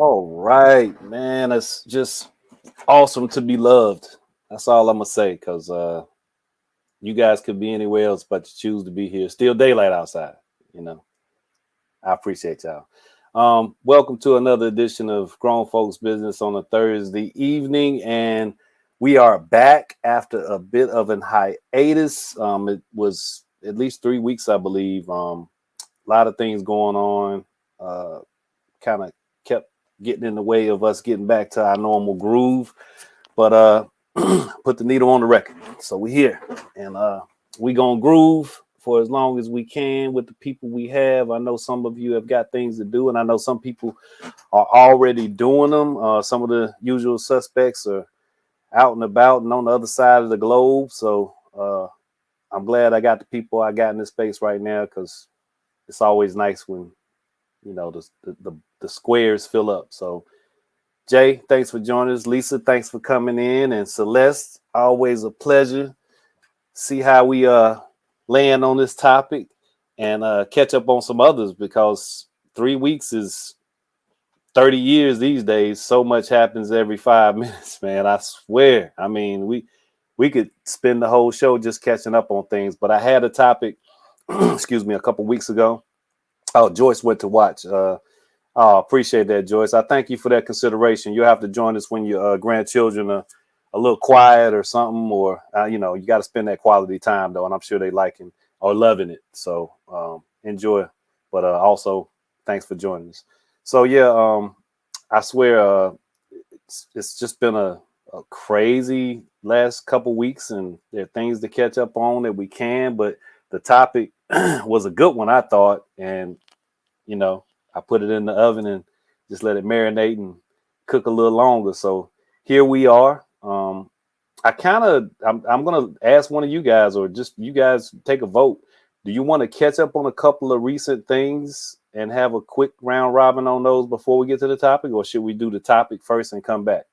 All right, man. It's just awesome to be loved. That's all I'm gonna say, because you guys could be anywhere else, but you choose to be here. Still daylight outside. You know, I appreciate y'all. Welcome to another edition of Grown Folks Business on a Thursday evening, and we are back after a bit of an hiatus. It was at least 3 weeks, I believe. A lot of things going on. Kind of kept getting in the way of us getting back to our normal groove, but put the needle on the record. So we here, and we gonna groove for as long as we can with the people we have. I know some of you have got things to do, and I know some people are already doing them. Some of the usual suspects are out and about and on the other side of the globe. So I'm glad I got the people I got in this space right now, because it's always nice when the squares fill up. So Jay, thanks for joining us. Lisa, thanks for coming in. And Celeste, always a pleasure. See how we land on this topic and catch up on some others, because 3 weeks is 30 years these days. So much happens every 5 minutes, man. I swear. I mean, we could spend the whole show just catching up on things. But I had a topic, excuse me, a couple weeks ago. Oh, Joyce went to watch. Appreciate that, Joyce. I thank you for that consideration. You'll have to join us when your grandchildren are a little quiet or something, or you got to spend that quality time though, and I'm sure they liking or loving it. So enjoy. But also, thanks for joining us. So yeah, I swear it's just been a crazy last couple weeks, and there are things to catch up on that we can. But the topic was a good one, I thought, and I put it in the oven and just let it marinate and cook a little longer. So here we are. I'm going to ask one of you guys, or just you guys take a vote. Do you want to catch up on a couple of recent things and have a quick round robin on those before we get to the topic, or should we do the topic first and come back?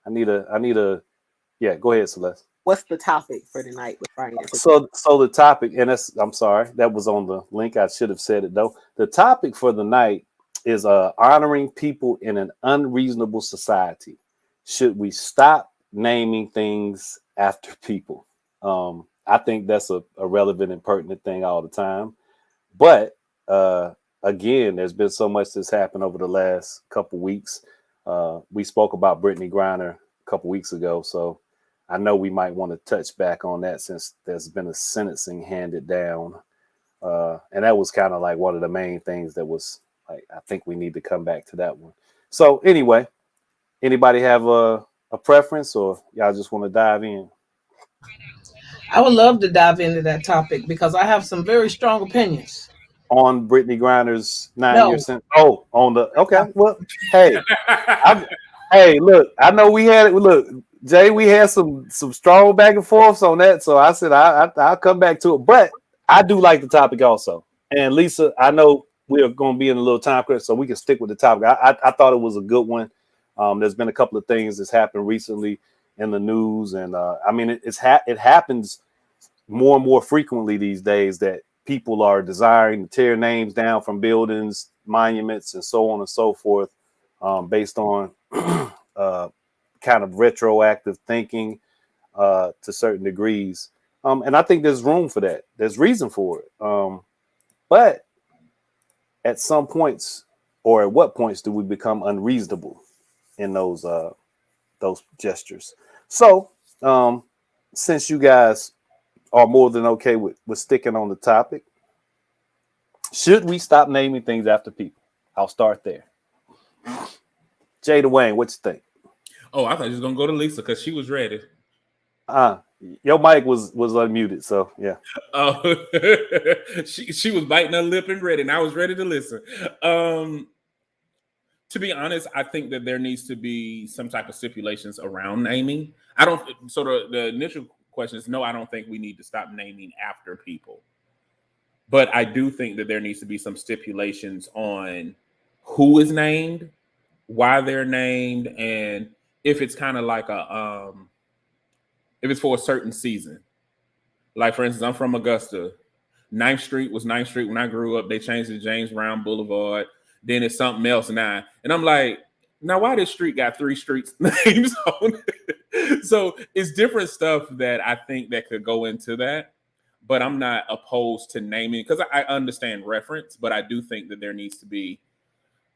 Yeah, go ahead, Celeste. What's the topic for tonight with Brian? So the topic, and I'm sorry, that was on the link. I should have said it though. The topic for the night is honoring people in an unreasonable society. Should we stop naming things after people? I think that's a relevant and pertinent thing all the time. But again, there's been so much that's happened over the last couple weeks. We spoke about Brittany Griner a couple weeks ago, so I know we might want to touch back on that, since there's been a sentencing handed down. And that was kind of like one of the main things that was like, I think we need to come back to that one. So anyway, anybody have a preference, or y'all just want to dive in? I would love to dive into that topic because I have some very strong opinions. On Brittany Griner's 9-year No. sentence? Oh, on the, okay. Well, hey, hey, look, I know we had it. Look, Jay, we had some strong back and forths on that, so I said I'll come back to it. But I do like the topic also. And Lisa, I know we are going to be in a little time crunch, so we can stick with the topic. I thought it was a good one. There's been a couple of things that's happened recently in the news, and I mean it happens more and more frequently these days that people are desiring to tear names down from buildings, monuments, and so on and so forth, based on kind of retroactive thinking to certain degrees. And I think there's room for that. There's reason for it. But at some points, or at what points do we become unreasonable in those gestures? So since you guys are more than okay with sticking on the topic, should we stop naming things after people? I'll start there. Jay Dwayne, what you think? Oh, I thought you was gonna go to Lisa because she was ready. Your mic was unmuted, so yeah. Oh, she was biting her lip and ready, and I was ready to listen. To be honest, I think that there needs to be some type of stipulations around naming. I don't. So the initial question is no. I don't think we need to stop naming after people, but I do think that there needs to be some stipulations on who is named, why they're named, and if it's kind of like if it's for a certain season. Like, for instance, I'm from Augusta. 9th Street was 9th Street when I grew up. They changed it to James Brown Boulevard. then it's something else now. And I'm like, now why this street got 3 streets names on it? So it's different stuff that I think that could go into that. But I'm not opposed to naming, because I understand reference, but I do think that there needs to be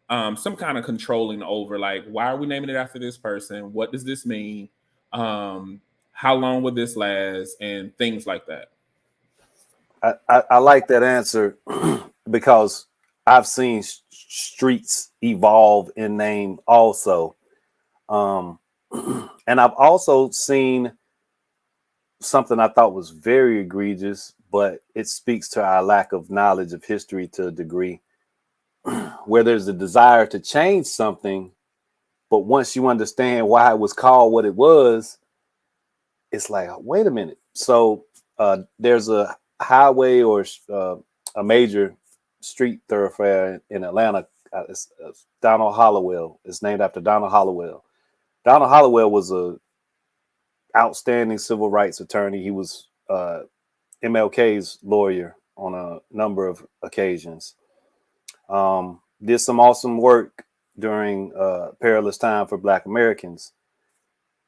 some kind of controlling over, like, why are we naming it after this person? What does this mean? How long would this last? And things like that. I like that answer because I've seen streets evolve in name also. And I've also seen something I thought was very egregious, but it speaks to our lack of knowledge of history to a degree, where there's a desire to change something, but once you understand why it was called what it was, it's like, wait a minute. So there's a highway or a major street thoroughfare in Atlanta. It's Donald Hollowell. It's named after Donald Hollowell. Donald Hollowell was a outstanding civil rights attorney. He was MLK's lawyer on a number of occasions. Did some awesome work during perilous time for Black Americans.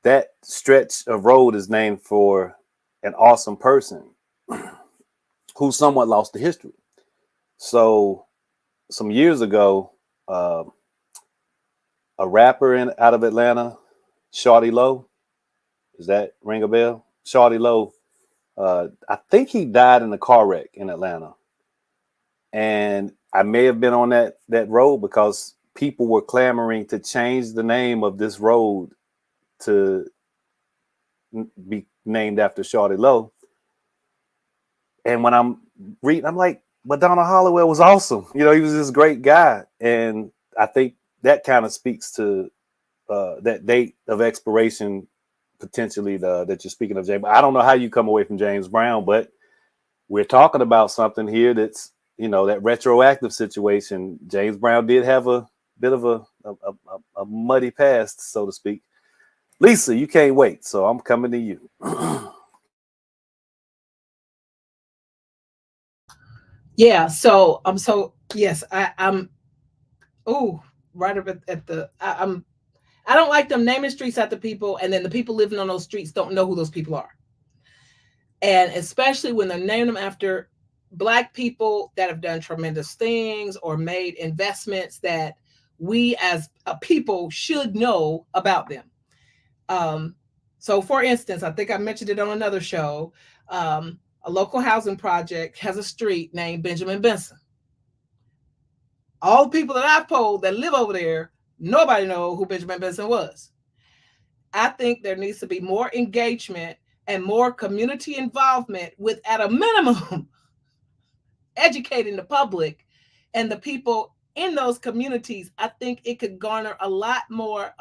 That stretch of road is named for an awesome person who somewhat lost to history. So some years ago, a rapper out of Atlanta, Shawty Low, does that ring a bell? Shawty Low, I think he died in a car wreck in Atlanta. And I may have been on that road because people were clamoring to change the name of this road to be named after Shawty Low. And when I'm reading, I'm like, but Donald Hollowell was awesome. You know, he was this great guy. And I think that kind of speaks to that date of expiration, potentially that you're speaking of, James. I don't know how you come away from James Brown, but we're talking about something here that's, you know, that retroactive situation. James Brown did have a bit of a muddy past, so to speak. Lisa, you can't wait, so I'm coming to you. Yeah, so yes, I'm right up at the I don't like them naming streets after people, and then the people living on those streets don't know who those people are. And especially when they're naming them after Black people that have done tremendous things or made investments that we as a people should know about them. So for instance, I think I mentioned it on another show. A local housing project has a street named Benjamin Benson. All the people that I've polled that live over there, nobody knows who Benjamin Benson was. I think there needs to be more engagement and more community involvement with, at a minimum, educating the public and the people in those communities. I think it could garner a lot more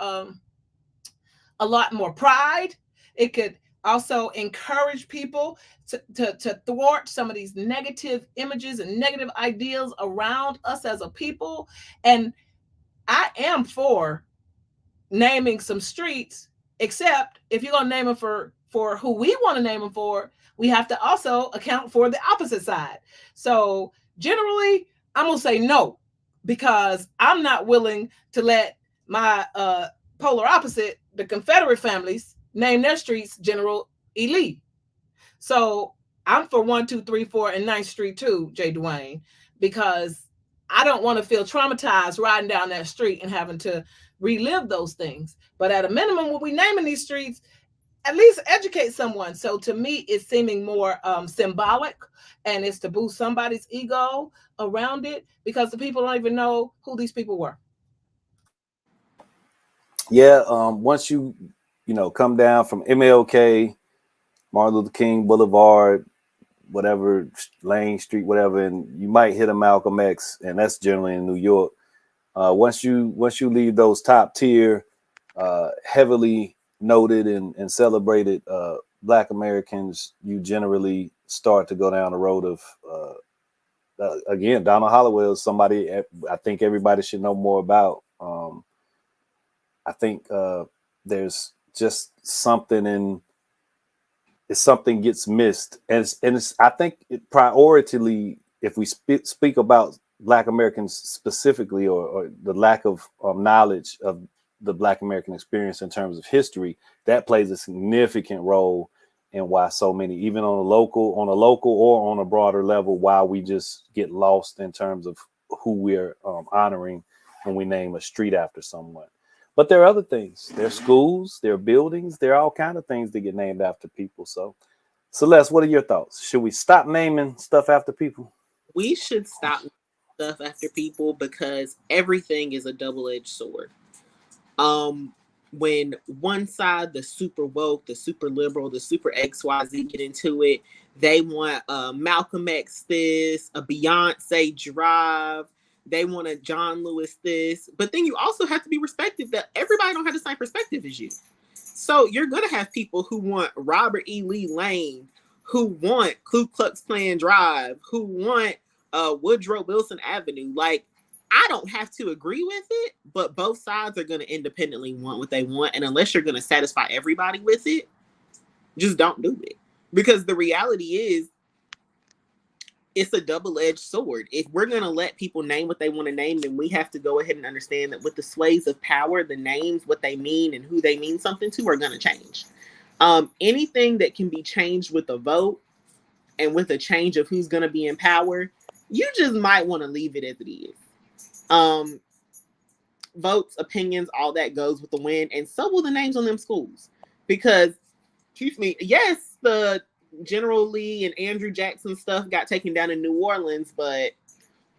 pride. It could also encourage people to thwart some of these negative images and negative ideas around us as a people. And I am for naming some streets, except if you're going to name them for who we want to name them for, we have to also account for the opposite side. So generally, I'm going to say no, because I'm not willing to let my polar opposite, the Confederate families, name their streets General E. Lee. So I'm for 1, 2, 3, 4, and 9th Street too, Jay Dwayne, because I don't want to feel traumatized riding down that street and having to relive those things. But at a minimum, when we naming these streets, at least educate someone. So to me, it's seeming more symbolic, and it's to boost somebody's ego around it, because the people don't even know who these people were. Yeah, once you come down from MLK, Martin Luther King Boulevard, whatever, Lane Street, whatever, and you might hit a Malcolm X, and that's generally in New York. Once you leave those top tier, heavily noted and celebrated Black Americans, you generally start to go down the road of again, Donald Hollowell is somebody I think everybody should know more about. I think there's just something if gets missed, and it's I think priority, if we speak about Black Americans specifically, or the lack of knowledge of the Black American experience in terms of history, that plays a significant role in why so many, even on a local or on a broader level, why we just get lost in terms of who we're honoring when we name a street after someone. But there are other things. There are schools, there are buildings, there are all kinds of things that get named after people. So, Celeste, what are your thoughts? Should we stop naming stuff after people? We should stop stuff after people because everything is a double-edged sword. When one side, the super woke, the super liberal, the super XYZ get into it, they want a Malcolm X this, a Beyonce drive, they want a John Lewis this. But then you also have to be respectful that everybody don't have the same perspective as you. So you're gonna have people who want Robert E. Lee Lane, who want Ku Klux Klan Drive, who want Woodrow Wilson Avenue. Like, I don't have to agree with it, but both sides are going to independently want what they want. And unless you're going to satisfy everybody with it, just don't do it. Because the reality is, it's a double-edged sword. If we're going to let people name what they want to name, then we have to go ahead and understand that with the sways of power, the names, what they mean, and who they mean something to are going to change. Anything that can be changed with a vote and with a change of who's going to be in power, you just might want to leave it as it is. Votes, opinions, all that goes with the wind, and so will the names on them schools. Because, excuse me, yes, the General Lee and Andrew Jackson stuff got taken down in New Orleans, but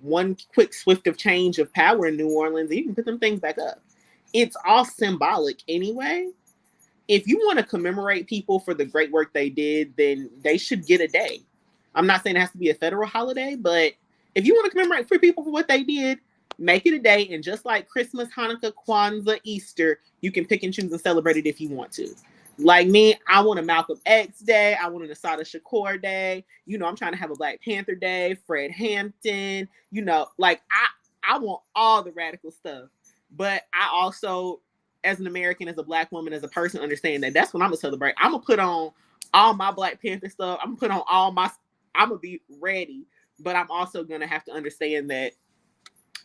one quick swift of change of power in New Orleans, you can put them things back up. It's all symbolic anyway. If you want to commemorate people for the great work they did, then they should get a day. I'm not saying it has to be a federal holiday, but if you want to commemorate for people for what they did, make it a day. And just like Christmas, Hanukkah, Kwanzaa, Easter, you can pick and choose and celebrate it if you want to. Like me, I want a Malcolm X Day. I want an Assata Shakur Day. You know, I'm trying to have a Black Panther Day, Fred Hampton. You know, like I want all the radical stuff. But I also, as an American, as a Black woman, as a person, understand that that's what I'm going to celebrate. I'm going to put on all my Black Panther stuff. I'm going to put on I'm going to be ready. But I'm also going to have to understand that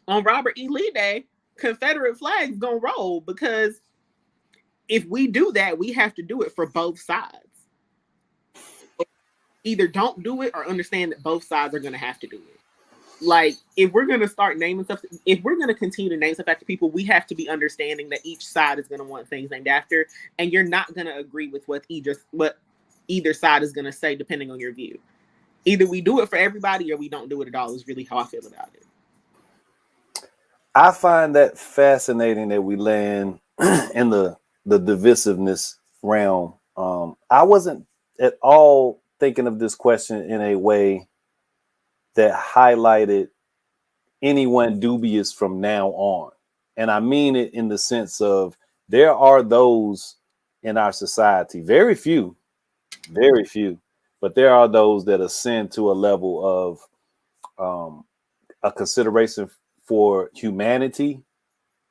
on Robert E. Lee Day, Confederate flags gonna roll, because if we do that, we have to do it for both sides. Either don't do it or understand that both sides are gonna have to do it. Like, if we're gonna start naming stuff, if we're gonna continue to name stuff after people, we have to be understanding that each side is gonna want things named after, and you're not gonna agree with what either side is gonna say, depending on your view. Either we do it for everybody or we don't do it at all, is really how I feel about it. I find that fascinating that we land in the divisiveness realm. I wasn't at all thinking of this question in a way that highlighted anyone dubious from now on. And I mean it in the sense of there are those in our society, very few, but there are those that ascend to a level of a consideration for humanity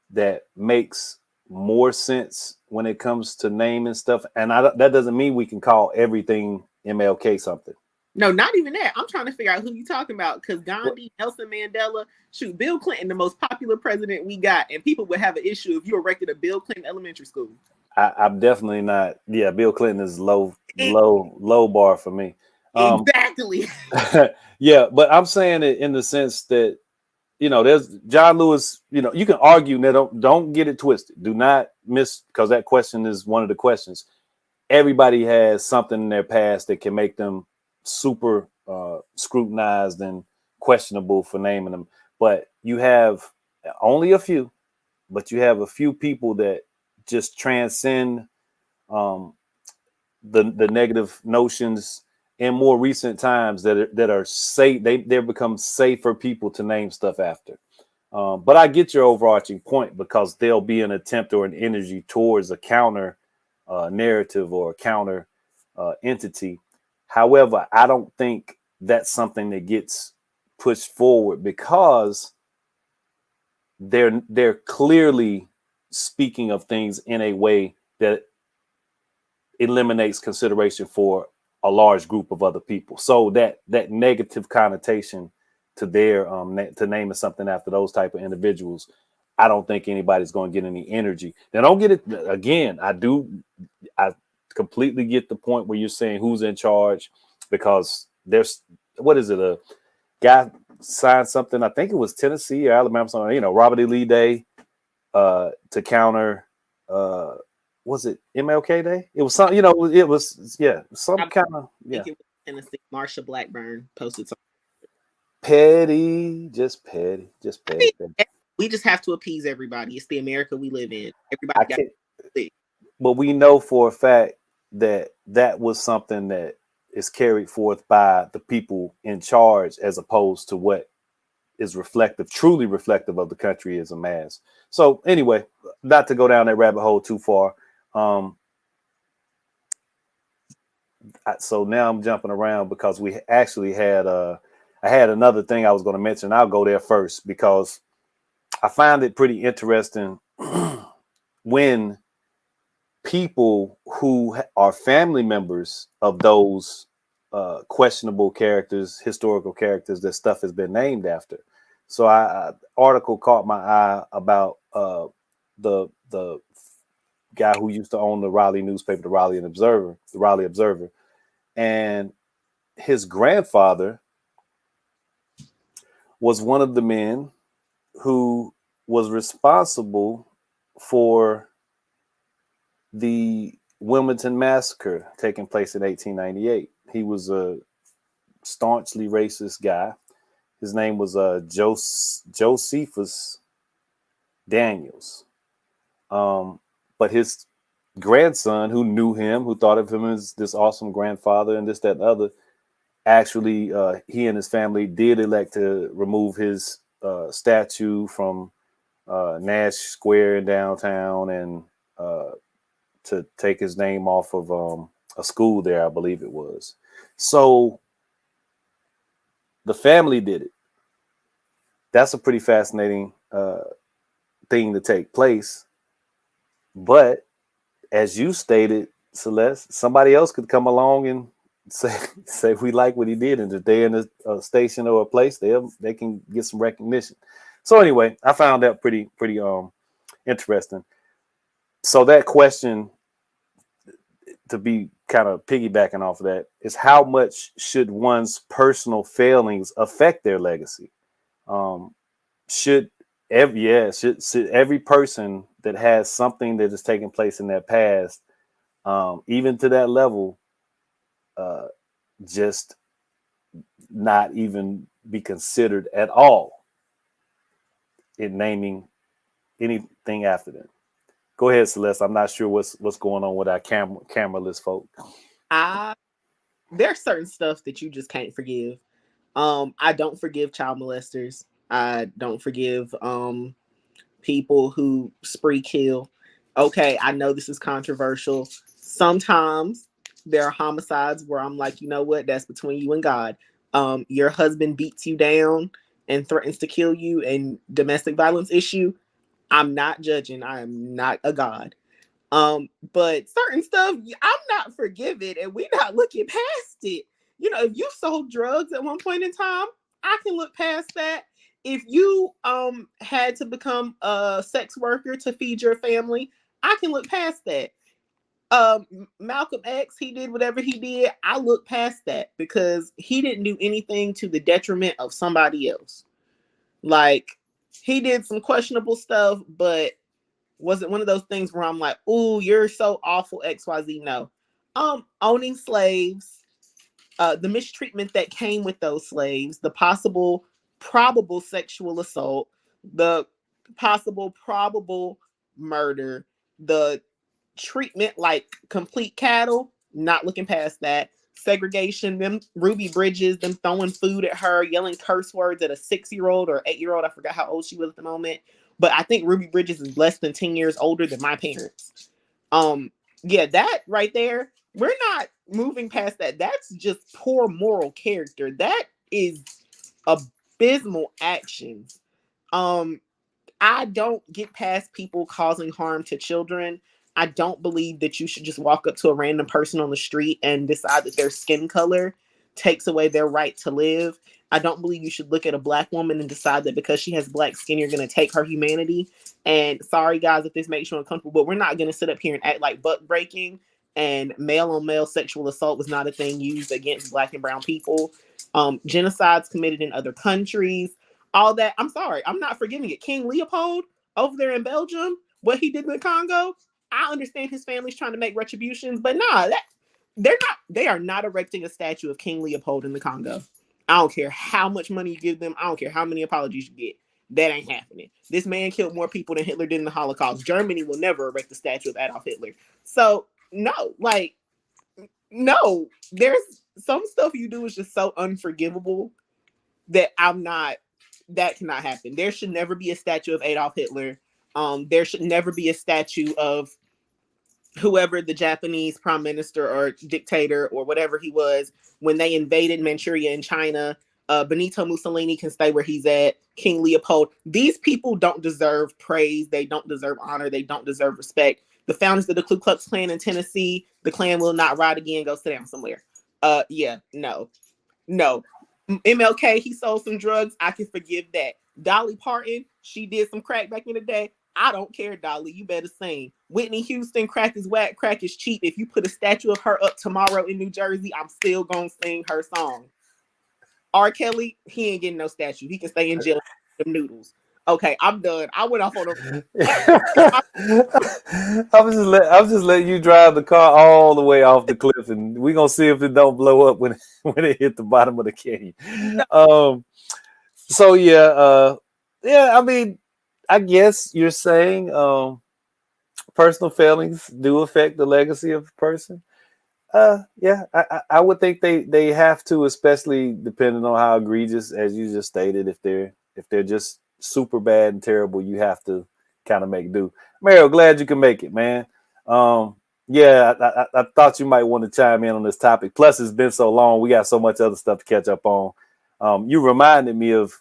that makes more sense when it comes to naming stuff. And that doesn't mean we can call everything MLK something. No, not even that. I'm trying to figure out who you talking about, because Gandhi, Nelson Mandela, shoot, Bill Clinton, the most popular president we got, and people would have an issue if you erected a Bill Clinton elementary school. I'm definitely not. Yeah, Bill Clinton is low bar for me. Exactly. Yeah, but I'm saying it in the sense that, you know, there's John Lewis, you know, you can argue that don't get it twisted. Do not miss, because that question is one of the questions. Everybody has something in their past that can make them super scrutinized and questionable for naming them. But you have only a few, but you have a few people that just transcend the negative notions in more recent times that are safe. They've become safer people to name stuff after. But I get your overarching point, because there'll be an attempt or an energy towards a counter narrative or a counter entity. However, I don't think that's something that gets pushed forward, because they're clearly speaking of things in a way that eliminates consideration for a large group of other people. So that negative connotation to their to naming something after those type of individuals, I don't think anybody's going to get any energy. Now, don't get it again. I completely get the point where you're saying who's in charge, because there's, what is it, a guy signed something, I think it was Tennessee or Alabama, something, Robert E. Lee Day, to counter, was it MLK Day? It was some, it was, some kind of, I think it was Tennessee. Marsha Blackburn posted something. Petty. We just have to appease everybody. It's the America we live in. I Everybody got can't, it. but we know for a fact that was something that is carried forth by the people in charge, as opposed to what is truly reflective of the country as a mass. So anyway, not to go down that rabbit hole too far. So now I'm jumping around because we actually had I had another thing I was going to mention. I'll go there first because I find it pretty interesting when people who are family members of those questionable characters, historical characters that stuff has been named after. So article caught my eye about the guy who used to own the Raleigh newspaper, the Raleigh Observer, and his grandfather was one of the men who was responsible for the Wilmington Massacre taking place in 1898. He was a staunchly racist guy. His name was Josephus Daniels. But his grandson, who knew him, who thought of him as this awesome grandfather and this, that, and other, actually, he and his family did elect to remove his statue from Nash Square in downtown and to take his name off of a school there, I believe it was. So the family did it. That's a pretty fascinating thing to take place. But as you stated, Celeste, somebody else could come along and say we like what he did, and if they're in a station or a place, they can get some recognition. So anyway, I found that pretty interesting. So that question, to be kind of piggybacking off of that, is how much should one's personal failings affect their legacy? Should every person that has something that is taking place in their past, even to that level, just not even be considered at all in naming anything after them? Go ahead, Celeste. I'm not sure what's going on with our cameraless folk. There's certain stuff that you just can't forgive. I don't forgive child molesters. I don't forgive people who spree kill. Okay, I know this is controversial. Sometimes there are homicides where I'm like, you know what? That's between you and God. Your husband beats you down and threatens to kill you, and domestic violence issue. I'm not judging. I am not a God. But certain stuff I'm not forgiving, and we're not looking past it. If you sold drugs at one point in time, I can look past that. If you had to become a sex worker to feed your family, I can look past that. Malcolm X, he did whatever he did. I look past that because he didn't do anything to the detriment of somebody else. Like, he did some questionable stuff, but was it one of those things where I'm like, "Ooh, you're so awful, XYZ"? No. Owning slaves, the mistreatment that came with those slaves, the possible, probable sexual assault, the possible, probable murder, the treatment like complete cattle, not looking past that. Segregation, them Ruby Bridges, them throwing food at her, yelling curse words at a 6-year-old or 8-year-old. I forgot how old she was at the moment. But I think Ruby Bridges is less than 10 years older than my parents. Yeah, that right there, we're not moving past that. That's just poor moral character. That is abysmal actions. I don't get past people causing harm to children. I don't believe that you should just walk up to a random person on the street and decide that their skin color takes away their right to live. I don't believe you should look at a Black woman and decide that because she has Black skin, you're going to take her humanity. And sorry, guys, if this makes you uncomfortable, but we're not going to sit up here and act like butt breaking and male on male sexual assault was not a thing used against Black and brown people. Genocides committed in other countries, all that. I'm sorry, I'm not forgiving it. King Leopold over there in Belgium, what he did in the Congo, I understand his family's trying to make retributions, but nah, they are not erecting a statue of King Leopold in the Congo. I don't care how much money you give them. I don't care how many apologies you get. That ain't happening. This man killed more people than Hitler did in the Holocaust. Germany will never erect a statue of Adolf Hitler. So no, like, no, there's some stuff you do is just so unforgivable that that cannot happen. There should never be a statue of Adolf Hitler. There should never be a statue of whoever the Japanese prime minister or dictator or whatever he was when they invaded Manchuria and China. Benito Mussolini can stay where he's at. King Leopold. These people don't deserve praise. They don't deserve honor. They don't deserve respect. The founders of the Ku Klux Klan in Tennessee, the Klan will not ride again. Go sit down somewhere. Yeah, no. MLK, he sold some drugs. I can forgive that. Dolly Parton, she did some crack back in the day. I don't care, Dolly. You better sing. Whitney Houston, crack is whack, crack is cheap. If you put a statue of her up tomorrow in New Jersey, I'm still gonna sing her song. R. Kelly, he ain't getting no statue. He can stay in jail with them noodles. Okay, I'm done. I went off on a. I'm just letting you drive the car all the way off the cliff, and we're gonna see if it don't blow up when it hit the bottom of the canyon. So yeah. I mean, I guess you're saying personal failings do affect the legacy of a person. Yeah, I would think they have to, especially depending on how egregious, as you just stated. If they're just super bad and terrible, you have to kind of make do. Mario, glad you can make it, man. Yeah, I thought you might want to chime in on this topic. Plus, it's been so long; we got so much other stuff to catch up on. You reminded me of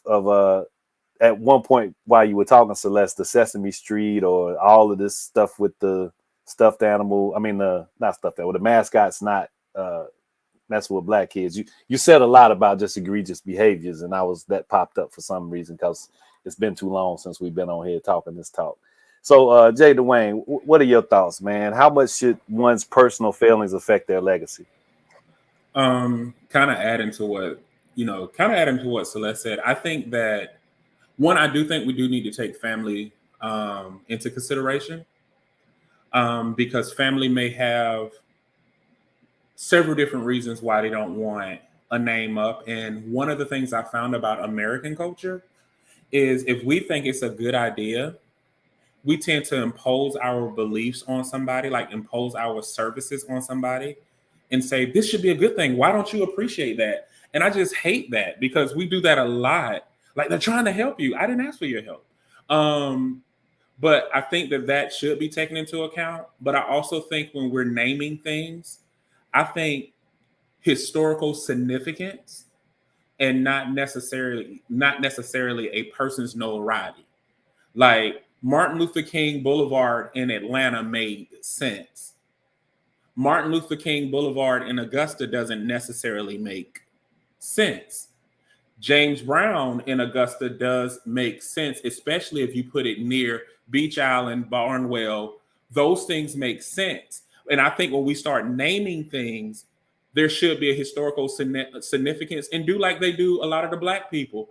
at one point while you were talking, Celeste, the Sesame Street or all of this stuff with the stuffed animal. I mean, not stuffed animal. The mascot's not. That's what Black kids. You said a lot about just egregious behaviors, and that popped up for some reason because it's been too long since we've been on here talking this talk. So, Jay Dwayne, what are your thoughts, man? How much should one's personal failings affect their legacy? Kind of adding to what Celeste said. I think that I do think we do need to take family into consideration because family may have several different reasons why they don't want a name up. And one of the things I found about American culture is if we think it's a good idea, we tend to impose our beliefs on somebody, like impose our services on somebody and say, this should be a good thing. Why don't you appreciate that? And I just hate that because we do that a lot. Like, they're trying to help you. I didn't ask for your help. But I think that should be taken into account. But I also think when we're naming things, I think historical significance and not necessarily a person's notoriety. Like Martin Luther King Boulevard in Atlanta made sense. Martin Luther King Boulevard in Augusta doesn't necessarily make sense. James Brown in Augusta does make sense, especially if you put it near Beach Island, Barnwell. Those things make sense. And I think when we start naming things, there should be a historical significance, and do like they do a lot of the Black people.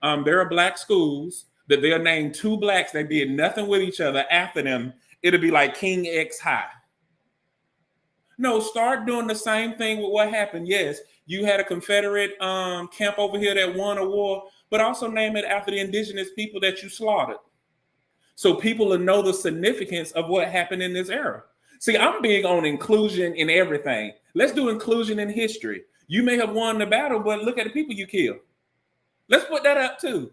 There are Black schools that they'll name two Blacks that did nothing with each other after them. It'll be like King X High. No, start doing the same thing with what happened. Yes, you had a Confederate camp over here that won a war, but also name it after the indigenous people that you slaughtered. So people will know the significance of what happened in this era. See, I'm big on inclusion in everything. Let's do inclusion in history. You may have won the battle, but look at the people you killed. Let's put that up too.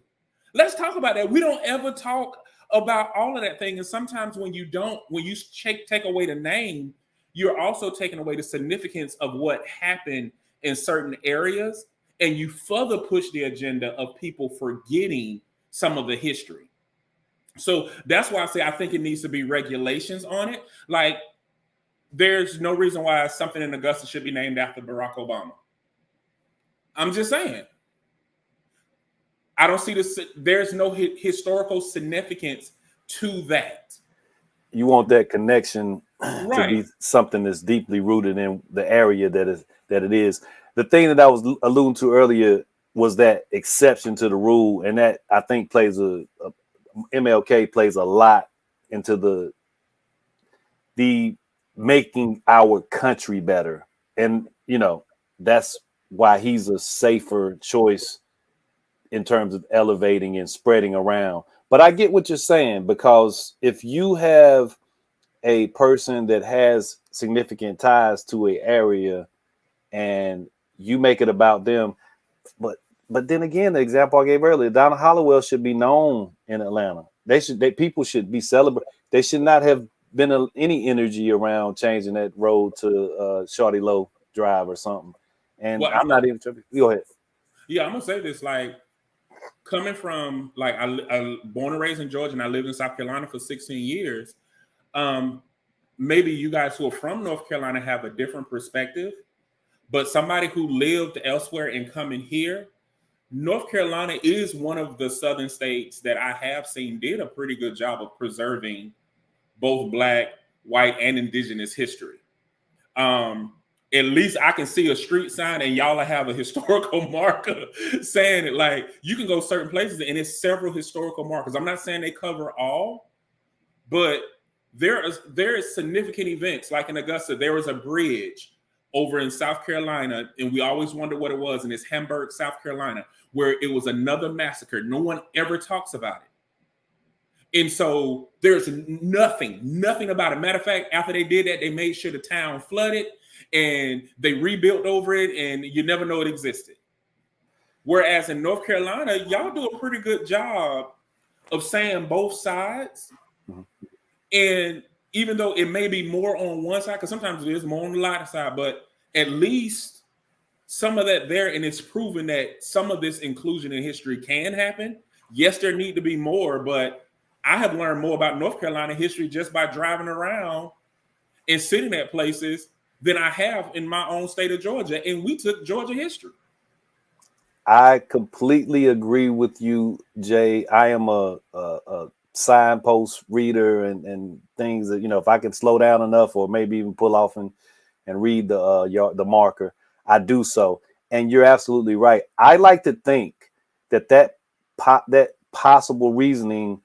Let's talk about that. We don't ever talk about all of that thing. And sometimes when you take away the name, you're also taking away the significance of what happened in certain areas. And you further push the agenda of people forgetting some of the history. So that's why I say I think it needs to be regulations on it. Like, there's no reason why something in Augusta should be named after Barack Obama. I'm just saying. I don't see this. There's no historical significance to that. You want that connection to Right. be something that's deeply rooted in the area that it is. The thing that I was alluding to earlier was that exception to the rule, and that I think plays MLK plays a lot into the making our country better. And that's why he's a safer choice in terms of elevating and spreading around. But I get what you're saying, because if you have a person that has significant ties to a area and you make it about them, but then again, the example I gave earlier, Donna Hollowell should be known in Atlanta. People should be celebrated. They should not have been any energy around changing that road to Shawty Low Drive or something. And Well, I'm not even tripping. Go ahead. Yeah, I'm gonna say this. Like, coming from, like, I born and raised in Georgia, and I lived in South Carolina for 16 years. Maybe you guys who are from North Carolina have a different perspective, but somebody who lived elsewhere and coming here, North Carolina is one of the southern states that I have seen did a pretty good job of preserving both Black, white, and indigenous history. At least I can see a street sign and y'all have a historical marker saying it. Like, you can go certain places and it's several historical markers. I'm not saying they cover all, but there is significant events. Like in Augusta, there was a bridge over in South Carolina, and we always wondered what it was, and it's Hamburg, South Carolina, where it was another massacre. No one ever talks about it. And so there's nothing about it. Matter of fact, after they did that, they made sure the town flooded and they rebuilt over it, and you never know it existed. Whereas in North Carolina, y'all do a pretty good job of saying both sides. Mm-hmm. And even though it may be more on one side, because sometimes it is more on the lighter side, but at least some of that there, and it's proven that some of this inclusion in history can happen. Yes, there need to be more, but I have learned more about North Carolina history just by driving around and sitting at places than I have in my own state of Georgia. And we took Georgia history. I completely agree with you, Jay. I am a signpost reader and things that, if I can slow down enough or maybe even pull off and read the marker, I do so. And you're absolutely right. I like to think that possible reasoning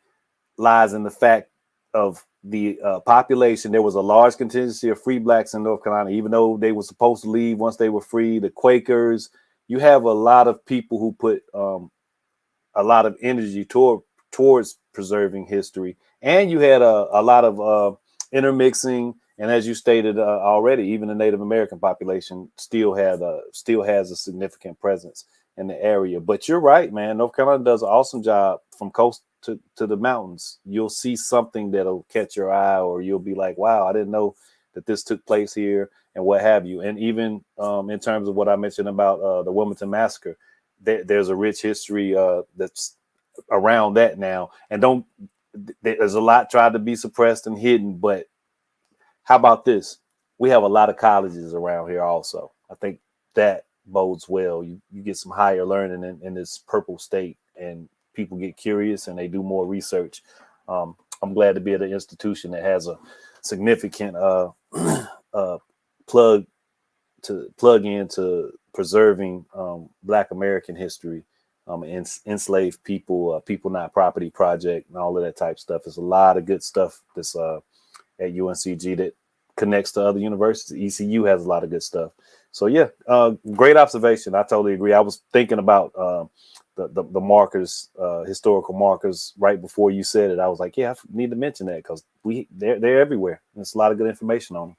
lies in the fact of the population. There was a large contingency of free Blacks in North Carolina, even though they were supposed to leave once they were free. The Quakers, you have a lot of people who put a lot of energy towards preserving history. And you had a lot of intermixing. And as you stated already, even the Native American population still has a significant presence in the area. But you're right, man. North Carolina does an awesome job from coast to the mountains. You'll see something that'll catch your eye, or you'll be like, wow, I didn't know that this took place here, and what have you. And even in terms of what I mentioned about the Wilmington Massacre, there's a rich history that's around that now. And there's a lot tried to be suppressed and hidden, but how about this? We have a lot of colleges around here also. I think that bodes well. You get some higher learning in this purple state, and people get curious and they do more research. I'm glad to be at an institution that has a significant plug into preserving Black American history, enslaved people, People Not Property Project, and all of that type stuff. There's a lot of good stuff that's at UNCG that connects to other universities. ECU has a lot of good stuff. So yeah, great observation. I totally agree. I was thinking about the markers, historical markers, right before you said it. I was like, yeah, I need to mention that because they're everywhere. There's a lot of good information on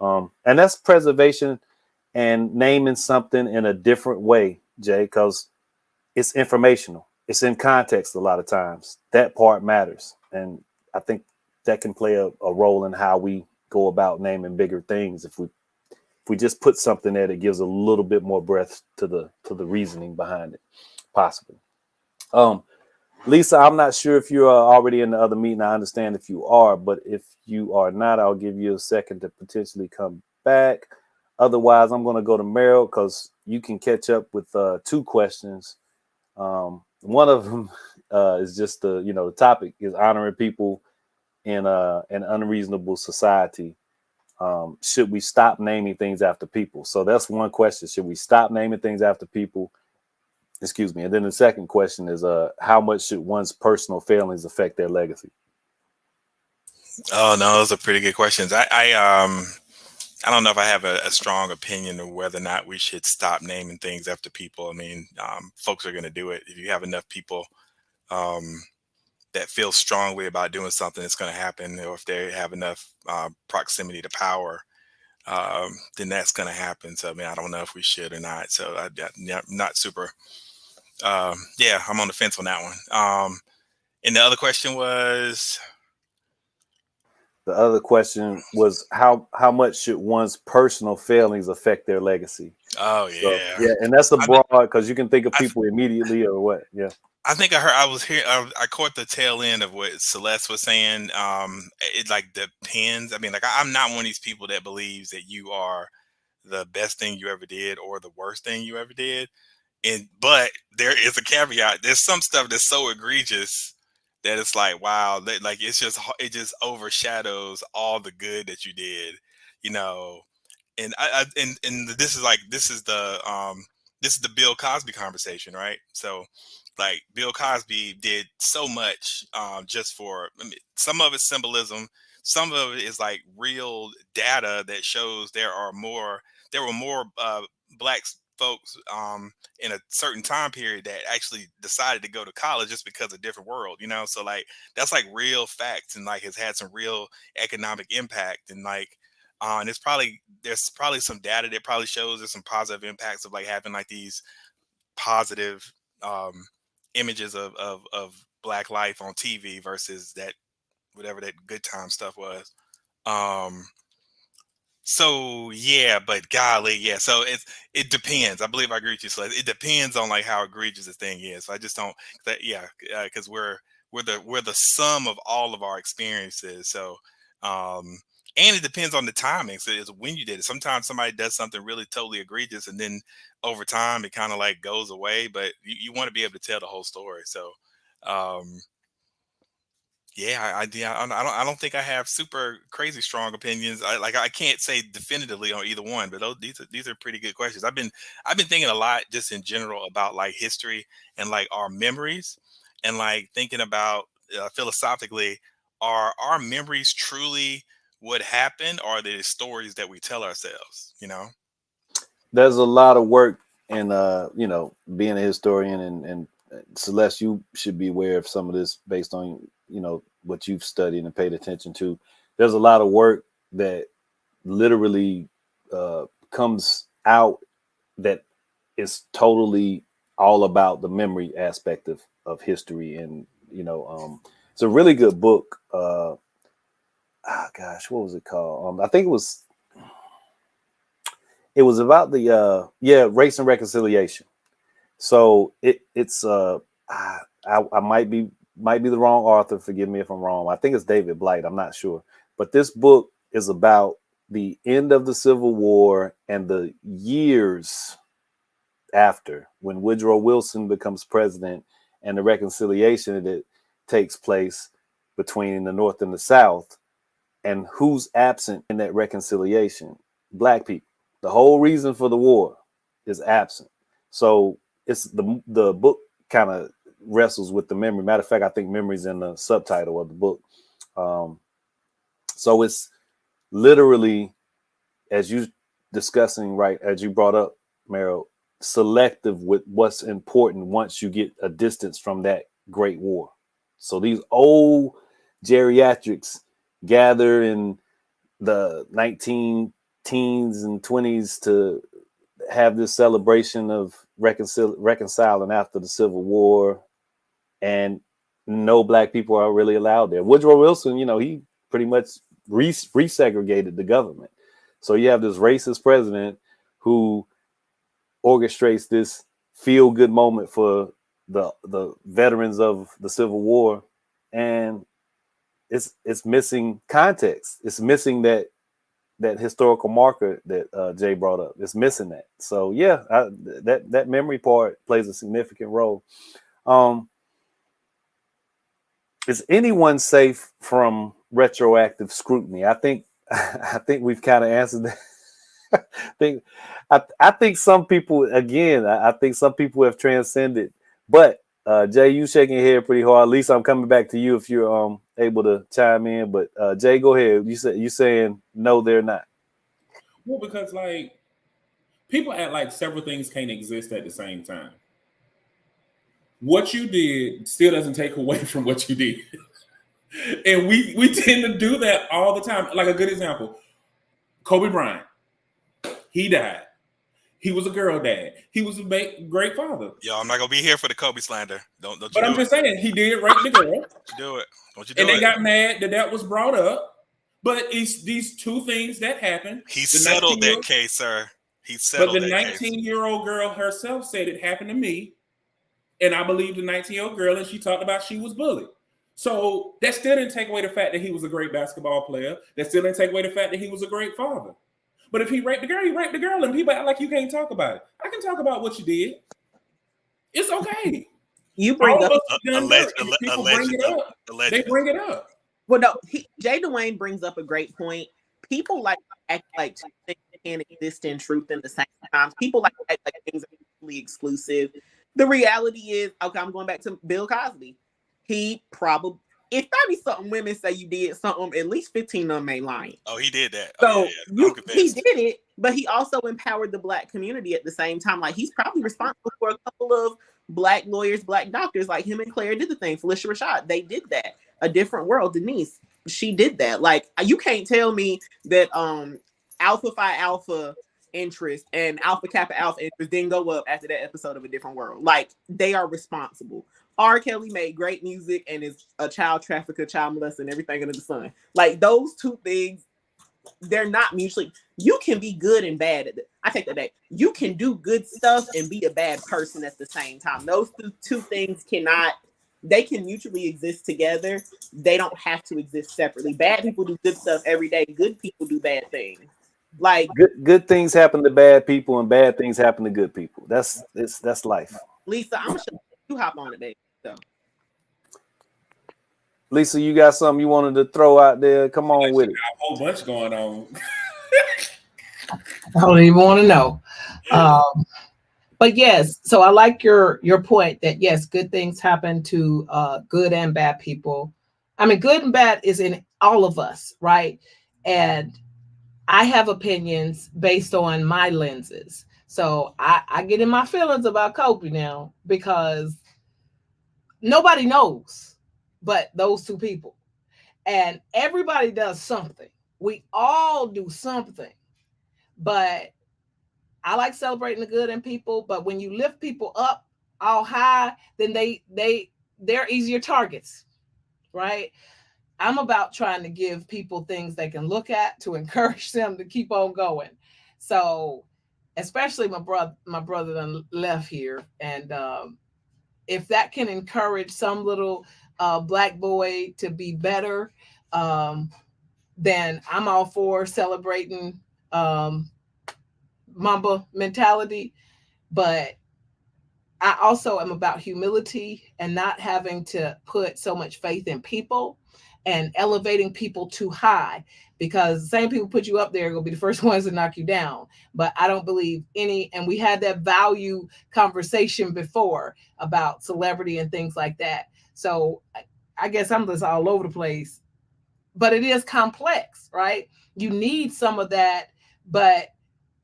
them. And that's preservation and naming something in a different way, Jay, because it's informational. It's in context a lot of times. That part matters. And I think that can play a role in how we go about naming bigger things. If we just put something there that gives a little bit more breadth to the reasoning behind it, possibly. Lisa, I'm not sure if you're already in the other meeting. I understand if you are, but if you are not, I'll give you a second to potentially come back. Otherwise, I'm going to go to Meryl because you can catch up with 2 questions. One of them is just the topic is honoring people in an unreasonable society. Should we stop naming things after people? So that's one question. Should we stop naming things after people? Excuse me. And then the second question is, how much should one's personal failings affect their legacy? Oh no, those are pretty good questions. I don't know if I have a strong opinion of whether or not we should stop naming things after people. I mean, folks are going to do it. If you have enough people that feel strongly about doing something, it's going to happen. Or if they have enough proximity to power, then that's going to happen. So, I mean, I don't know if we should or not. So I'm not super. Yeah, I'm on the fence on that one. And the other question was? The other question was how much should one's personal failings affect their legacy? Oh So, yeah, yeah, and that's a broad because you can think of people immediately or what? Yeah. I think I was here. I caught the tail end of what Celeste was saying. It like depends. I mean, like I'm not one of these people that believes that you are the best thing you ever did or the worst thing you ever did. But there is a caveat. There's some stuff that's so egregious that it's like, wow, like it just overshadows all the good that you did, you know. And and this is the Bill Cosby conversation, right? So like Bill Cosby did so much just for, I mean, some of it's symbolism, some of it is like real data that shows there were more black folks in a certain time period that actually decided to go to college just because of different world, you know. So like that's like real facts, and like has had some real economic impact, and like and there's probably some data that probably shows there's some positive impacts of like having like these positive images of black life on TV versus that whatever that good time stuff was. So yeah, but golly, yeah. So it depends. I believe I agree with you. So it depends on like how egregious the thing is. So I just don't yeah, because we're the sum of all of our experiences. So and it depends on the timing. So it's when you did it. Sometimes somebody does something really totally egregious, and then over time it kind of like goes away. But you want to be able to tell the whole story. So yeah, I don't think I have super crazy strong opinions. I can't say definitively on either one, but these are pretty good questions. I've been thinking a lot just in general about like history and like our memories, and like thinking about philosophically, are our memories truly what happened, or are they the stories that we tell ourselves? You know? There's a lot of work in being a historian, and Celeste, you should be aware of some of this based on what you've studied and paid attention to. There's a lot of work that literally comes out that is totally all about the memory aspect of history. And it's a really good book. Gosh, what was it called? I think it was about the race and reconciliation. So it's I might be the wrong author. Forgive me if I'm wrong. I think it's David Blight. I'm not sure. But this book is about the end of the Civil War and the years after, when Woodrow Wilson becomes president, and the reconciliation that takes place between the North and the South, and who's absent in that reconciliation? Black people. The whole reason for the war is absent. So it's the book kind of wrestles with the memory. Matter of fact, I think memory's in the subtitle of the book. So it's literally, as you discussing, right, as you brought up, Meryl, selective with what's important once you get a distance from that great war. So these old geriatrics gather in the 19 teens and 20s to have this celebration of reconciling after the Civil War, and no black people are really allowed there. Woodrow Wilson, he pretty much resegregated the government. So you have this racist president who orchestrates this feel-good moment for the veterans of the Civil War, and it's missing context. It's missing that that historical marker that Jay brought up. It's missing that. So yeah, that memory part plays a significant role. Is anyone safe from retroactive scrutiny? I think we've kind of answered that. I think some people, again, I think some people have transcended. But Jay, you shaking your head pretty hard. At least I'm coming back to you if you're able to chime in. But Jay, go ahead. You saying no, they're not. Well, because like people act like several things can't exist at the same time. What you did still doesn't take away from what you did. And we tend to do that all the time. Like a good example, Kobe Bryant. He died. He was a girl dad. He was a great father. Yo, I'm not gonna be here for the Kobe slander. Don't you But do I'm it. just saying, he did rape the girl. Don't you do it. Don't you do And it. they got mad that was brought up. But it's these two things that happened. He settled that case, sir. He settled that case. But the 19-year-old girl herself said it happened to me. And I believe the 19-year-old girl, and she talked about she was bullied. So that still didn't take away the fact that he was a great basketball player. That still didn't take away the fact that he was a great father. But if he raped the girl, he raped the girl, and people act like you can't talk about it. I can talk about what you did. It's okay. You bring up Allegedly. They bring it up. Well, no, Jay Dwayne brings up a great point. People like to act like two things can exist in truth in the same time. People like to act like things are mutually exclusive. The reality is, okay, I'm going back to Bill Cosby. He probably, if 30-something women say you did something, at least 15 of them ain't lying. Oh, he did that. So he did it, but he also empowered the Black community at the same time. Like, he's probably responsible for a couple of Black lawyers, Black doctors, like him and Claire did the thing. Felicia Rashad, they did that. A Different World, Denise, she did that. Like, you can't tell me that Alpha Phi Alpha interest and Alpha Kappa Alpha interest didn't go up after that episode of A Different World. Like, they are responsible. R. Kelly made great music and is a child trafficker, child molester, and everything under the sun. Like, those two things, they're not mutually. You can be good and bad at it. I take that back. You can do good stuff and be a bad person at the same time. Those two things cannot. They can mutually exist together. They don't have to exist separately. Bad people do good stuff every day. Good people do bad things. Like, good things happen to bad people, and bad things happen to good people. That's life. Lisa, I'm sure you hop on it, baby. So, Lisa, you got something you wanted to throw out there? Come on with it. A whole bunch going on. I don't even want to know. But yes, so I like your point that yes, good things happen to good and bad people. I mean, good and bad is in all of us, right? And I have opinions based on my lenses. So I get in my feelings about Kobe now because nobody knows but those two people. And everybody does something. We all do something. But I like celebrating the good in people. But when you lift people up all high, then they're easier targets, right? I'm about trying to give people things they can look at to encourage them to keep on going. So, especially my brother done left here, and if that can encourage some little Black boy to be better, then I'm all for celebrating Mamba mentality. But I also am about humility and not having to put so much faith in people and elevating people too high, because the same people put you up there are going to be the first ones to knock you down. But I don't believe and we had that value conversation before about celebrity and things like that. So I guess I'm just all over the place, but it is complex, right? You need some of that, but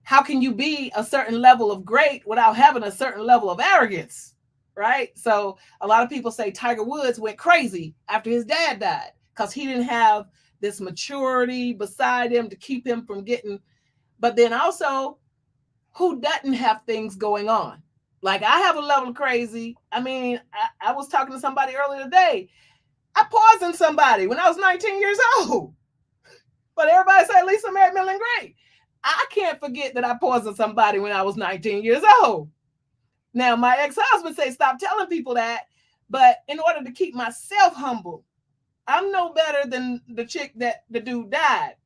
how can you be a certain level of great without having a certain level of arrogance, right? So a lot of people say Tiger Woods went crazy after his dad died because he didn't have this maturity beside him to keep him from getting. But then also, who doesn't have things going on? Like, I have a level of crazy. I mean, I was talking to somebody earlier today. I poisoned somebody when I was 19 years old. But everybody say Lisa married Millen Gray. I can't forget that I poisoned somebody when I was 19 years old. Now, my ex-husband say stop telling people that, but in order to keep myself humble, I'm no better than the chick that the dude died.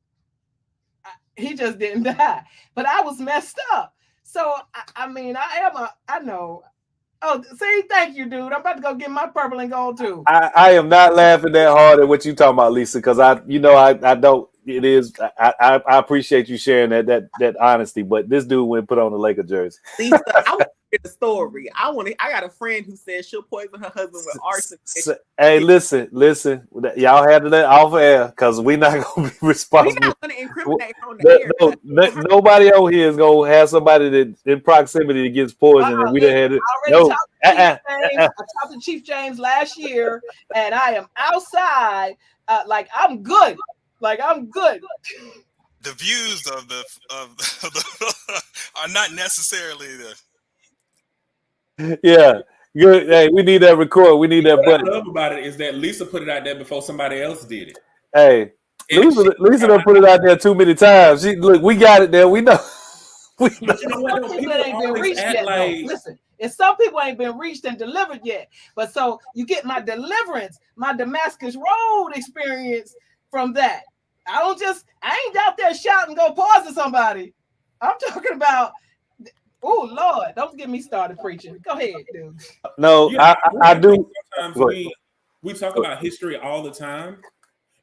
He just didn't die. But I was messed up. So I mean, I know. Oh, see, thank you, dude. I'm about to go get my purple and gold too. I am not laughing that hard at what you talking about, Lisa, because I don't. It is. I appreciate you sharing that honesty, but this dude went and put on the Laker jersey. Lisa, I want to hear the story. I got a friend who says she'll poison her husband with arson. Hey, listen. Y'all had to let off air because we're not gonna be We're responsible. not going to incriminate her on the air. Nobody on here is gonna have somebody that in proximity that gets poisoned, and we done had it. I talked to Chief James last year, and I am outside. Like I'm good. The views of the are not necessarily the. Yeah, good. Hey, we need that record. We need that What button. I love about it is that Lisa put it out there before somebody else did it. Hey, Lisa done put it out there too many times. Look, we got it there. We know. But you know what? Some people ain't been reached yet. Listen, and some people ain't been reached and delivered yet. But so you get my deliverance, my Damascus Road experience from that. I ain't out there shouting, go poison somebody. I'm talking about, oh Lord, don't get me started preaching. Go ahead, dude. No, Yeah, I do. Sometimes we talk about history all the time.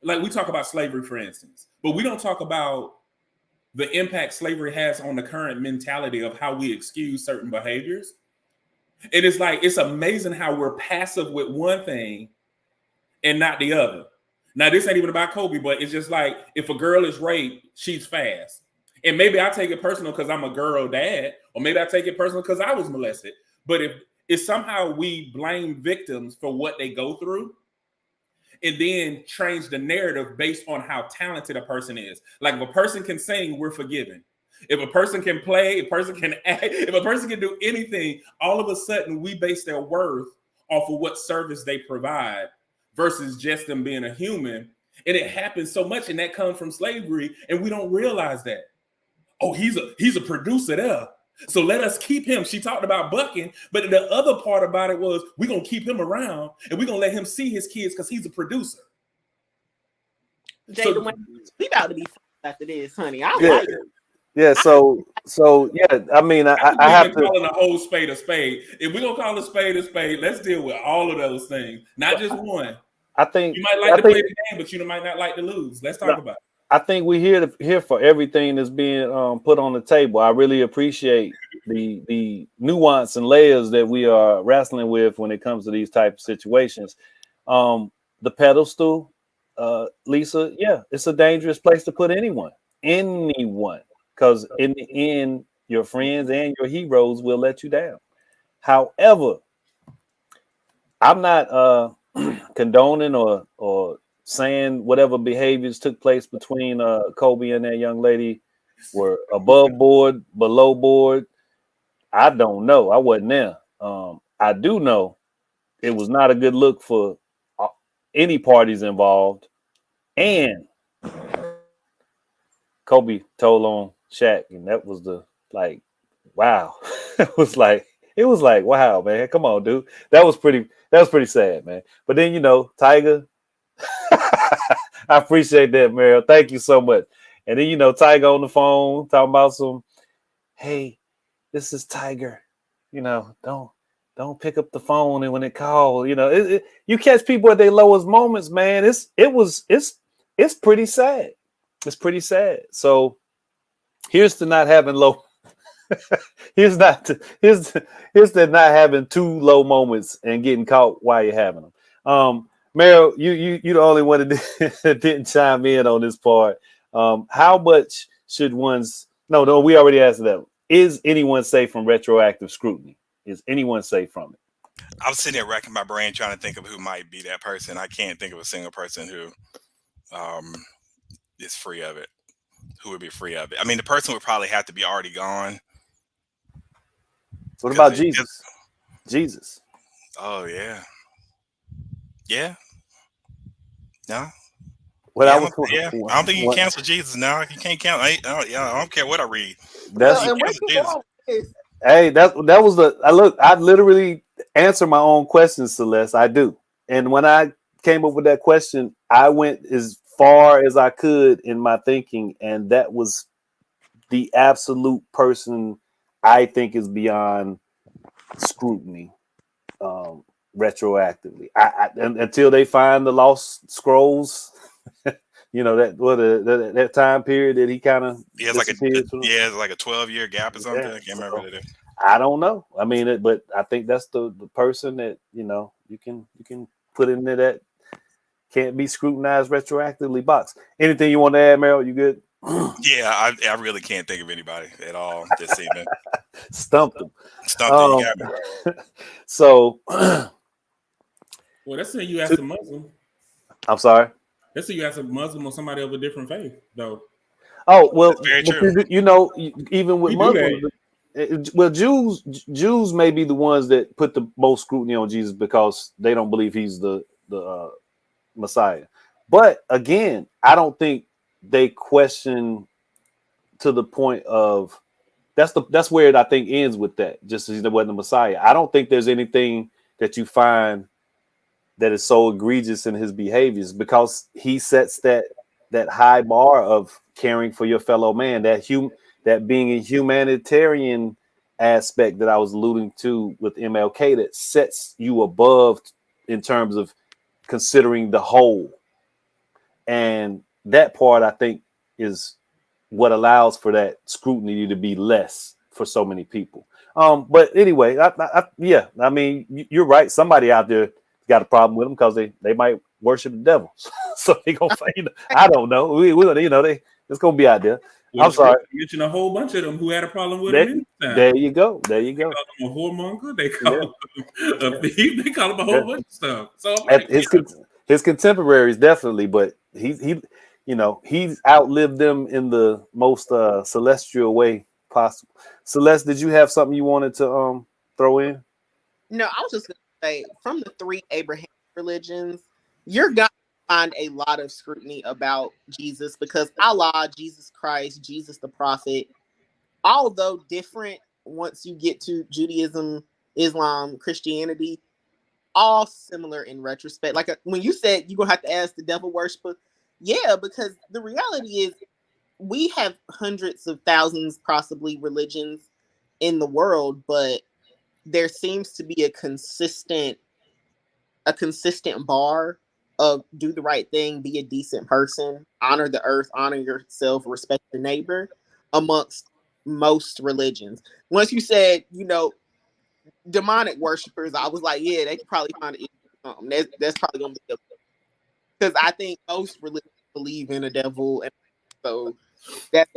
Like we talk about slavery, for instance, but we don't talk about the impact slavery has on the current mentality of how we excuse certain behaviors. And it's like, it's amazing how we're passive with one thing and not the other. Now, this ain't even about Kobe, but it's just like, if a girl is raped, she's fast. And maybe I take it personal because I'm a girl dad, or maybe I take it personal because I was molested. But if somehow we blame victims for what they go through, and then change the narrative based on how talented a person is. Like if a person can sing, we're forgiven. If a person can play, if a person can act, if a person can do anything, all of a sudden we base their worth off of what service they provide versus just them being a human. And it happens so much, and that comes from slavery, and we don't realize that. Oh, he's a producer there, so let us keep him. She talked about bucking, but the other part about it was we're going to keep him around, and we're going to let him see his kids because he's a producer. Jada, we about to be after this, honey. I like it. Yeah, so yeah, I mean, I have to calling a whole spade a spade. If we're gonna call a spade, let's deal with all of those things, not just one. I think you might like to play the game, but you might not like to lose. Let's talk about it. I think we're here for everything that's being put on the table. I really appreciate the nuance and layers that we are wrestling with when it comes to these type of situations. The pedestal, Lisa, yeah, it's a dangerous place to put anyone, because in the end, your friends and your heroes will let you down. However, I'm not condoning or saying whatever behaviors took place between Kobe and that young lady were above board, below board. I don't know. I wasn't there. I do know it was not a good look for any parties involved. And Kobe told on Shaq, and that was wow. it was like, wow, man. Come on, dude. That was pretty sad, man. But then, Tiger. I appreciate that, Meryl. Thank you so much. And then, Tiger on the phone talking about hey, this is Tiger. Don't pick up the phone, and when it calls, you catch people at their lowest moments, man. It's pretty sad. It's pretty sad. So here's to not having low. here's to not having two low moments and getting caught while you're having them. Meryl, you the only one that didn't chime in on this part. How much should one's no, we already asked that. Is anyone safe from retroactive scrutiny? Is anyone safe from it? I was sitting there racking my brain trying to think of who might be that person. I can't think of a single person who is free of it. Who would be free of it? I mean, the person would probably have to be already gone. What about Jesus? Jesus. Oh yeah. Yeah. No. What yeah, I don't think you can cancel Jesus now. You can't cancel. I don't care what I read. Hey, that was I literally answer my own questions, Celeste. I do. And when I came up with that question, I went as far as I could in my thinking, and that was the absolute person I think is beyond scrutiny retroactively. Until they find the lost scrolls, you know, that time period that he kind of disappeared through. It's like a 12-year gap or something. Yeah, I can't remember what it is. I don't know. I mean, but I think that's the person that, you know, you can put in there that can't be scrutinized retroactively box. Anything you want to add, Meryl? You good? Yeah, I really can't think of anybody at all this evening. Stumped them. You got me. So, well, that's saying you asked a Muslim. I'm sorry. Let's say you ask a Muslim or somebody of a different faith, though. Oh well, very true. You know, even with Muslims, well, Jews may be the ones that put the most scrutiny on Jesus because they don't believe he's the Messiah. But again, I don't think they question to the point of that's where it, I think, ends with that. Just as he wasn't the Messiah. I don't think there's anything that you find that is so egregious in his behaviors because he sets that high bar of caring for your fellow man, that being a humanitarian aspect that I was alluding to with MLK, that sets you above in terms of considering the whole. And that part, I think, is what allows for that scrutiny to be less for so many people. But anyway, I mean, you're right. Somebody out there got a problem with them because they might worship the devil. So they gonna fight. I don't know. We you know, it's gonna be out there. Well, I'm sorry. You mentioned a whole bunch of them who had a problem with him. There you go. There you go. They call him a whoremonger. They call him a thief. They call him a whole bunch of stuff. So his contemporaries definitely, but he you know, he's outlived them in the most celestial way possible. Celeste, did you have something you wanted to throw in? No, I was just gonna say, from the 3 Abrahamic religions, you're gonna find a lot of scrutiny about Jesus because Allah, Jesus Christ, Jesus the prophet, although different once you get to Judaism, Islam, Christianity, all similar in retrospect. Like when you said you're gonna have to ask the devil worshiper, yeah, because the reality is we have hundreds of thousands, possibly, religions in the world, but there seems to be a consistent bar of do the right thing, be a decent person, honor the earth, honor yourself, respect your neighbor amongst most religions. Once you said, you know, demonic worshipers, I was like, yeah, they could probably find it. That's probably gonna be because I think most religions believe in a devil, and so that's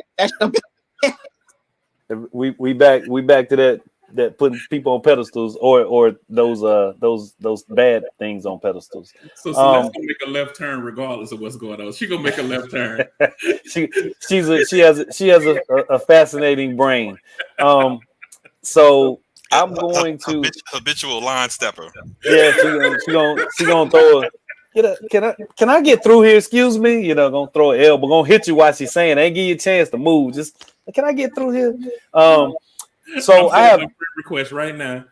we back to that putting people on pedestals or those bad things on pedestals. So Celeste gonna make a left turn regardless of what's going on. She gonna make a left turn. she has a fascinating brain. So I'm going to habitual line stepper. Yeah, she gonna throw a. Can I get through here? Excuse me. You know, gonna throw an elbow, gonna hit you while she's saying. Ain't give you a chance to move. Just can I get through here? So I have a request right now.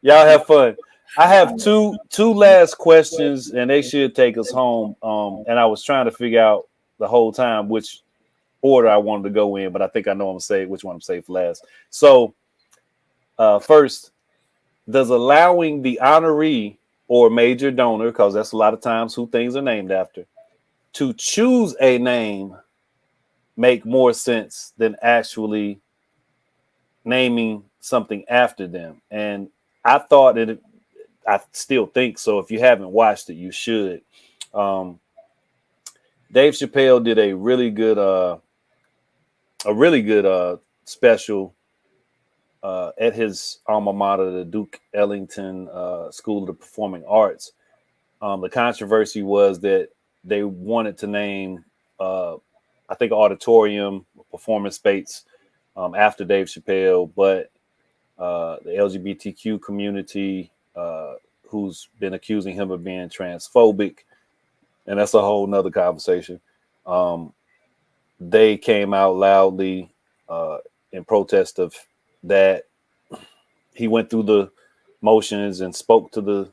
Y'all have fun. I have two last questions, and they should take us home. And I was trying to figure out the whole time which order I wanted to go in, but I think I know I'm gonna say which one I'm saying for last. So first, does allowing the honoree or major donor, because that's a lot of times who things are named after, to choose a name make more sense than actually naming something after them? And I thought that I still think so. If you haven't watched it, you should. Dave Chappelle did a really good special at his alma mater, the Duke Ellington School of the Performing Arts. The controversy was that they wanted to name, I think, an auditorium, performance space after Dave Chappelle, but the LGBTQ community, who's been accusing him of being transphobic, and that's a whole nother conversation. They came out loudly in protest of that. He went through the motions and spoke to the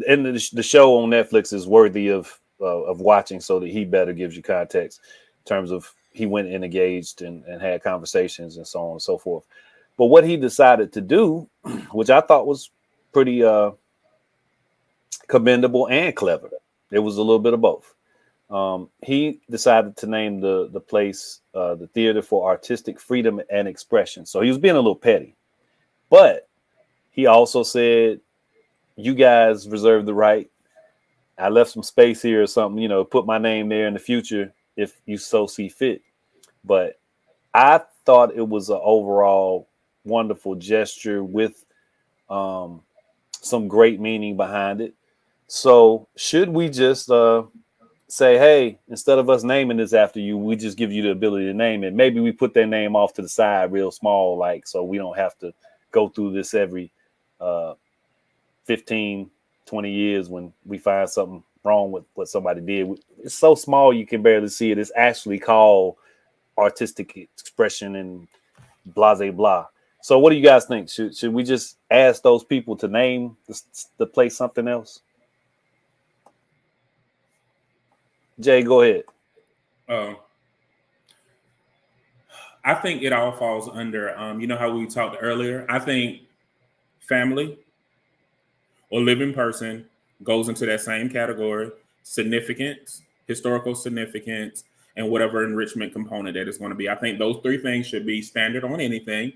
and the show on Netflix is worthy of watching, so that he better gives you context terms of he went and engaged and had conversations and so on and so forth. But what he decided to do, which I thought was pretty commendable and clever, it was a little bit of both. He decided to name the place the Theater for Artistic Freedom and Expression. So he was being a little petty, but he also said, "You guys reserve the right. I left some space here or something, you know, put my name there in the future if you so see fit." But I thought it was an overall wonderful gesture with some great meaning behind it. So should we just say, hey, instead of us naming this after you, we just give you the ability to name it? Maybe we put their name off to the side real small, like, so we don't have to go through this every 15, 20 years when we find something wrong with what somebody did. It's so small you can barely see it. It's actually called artistic expression and blah, blah, blah. So what do you guys think? Should we just ask those people to name the place something else? Jay, go ahead. I think it all falls under, you know how we talked earlier? I think family or living person goes into that same category: significance, historical significance, and whatever enrichment component that is going to be. I think those three things should be standard on anything.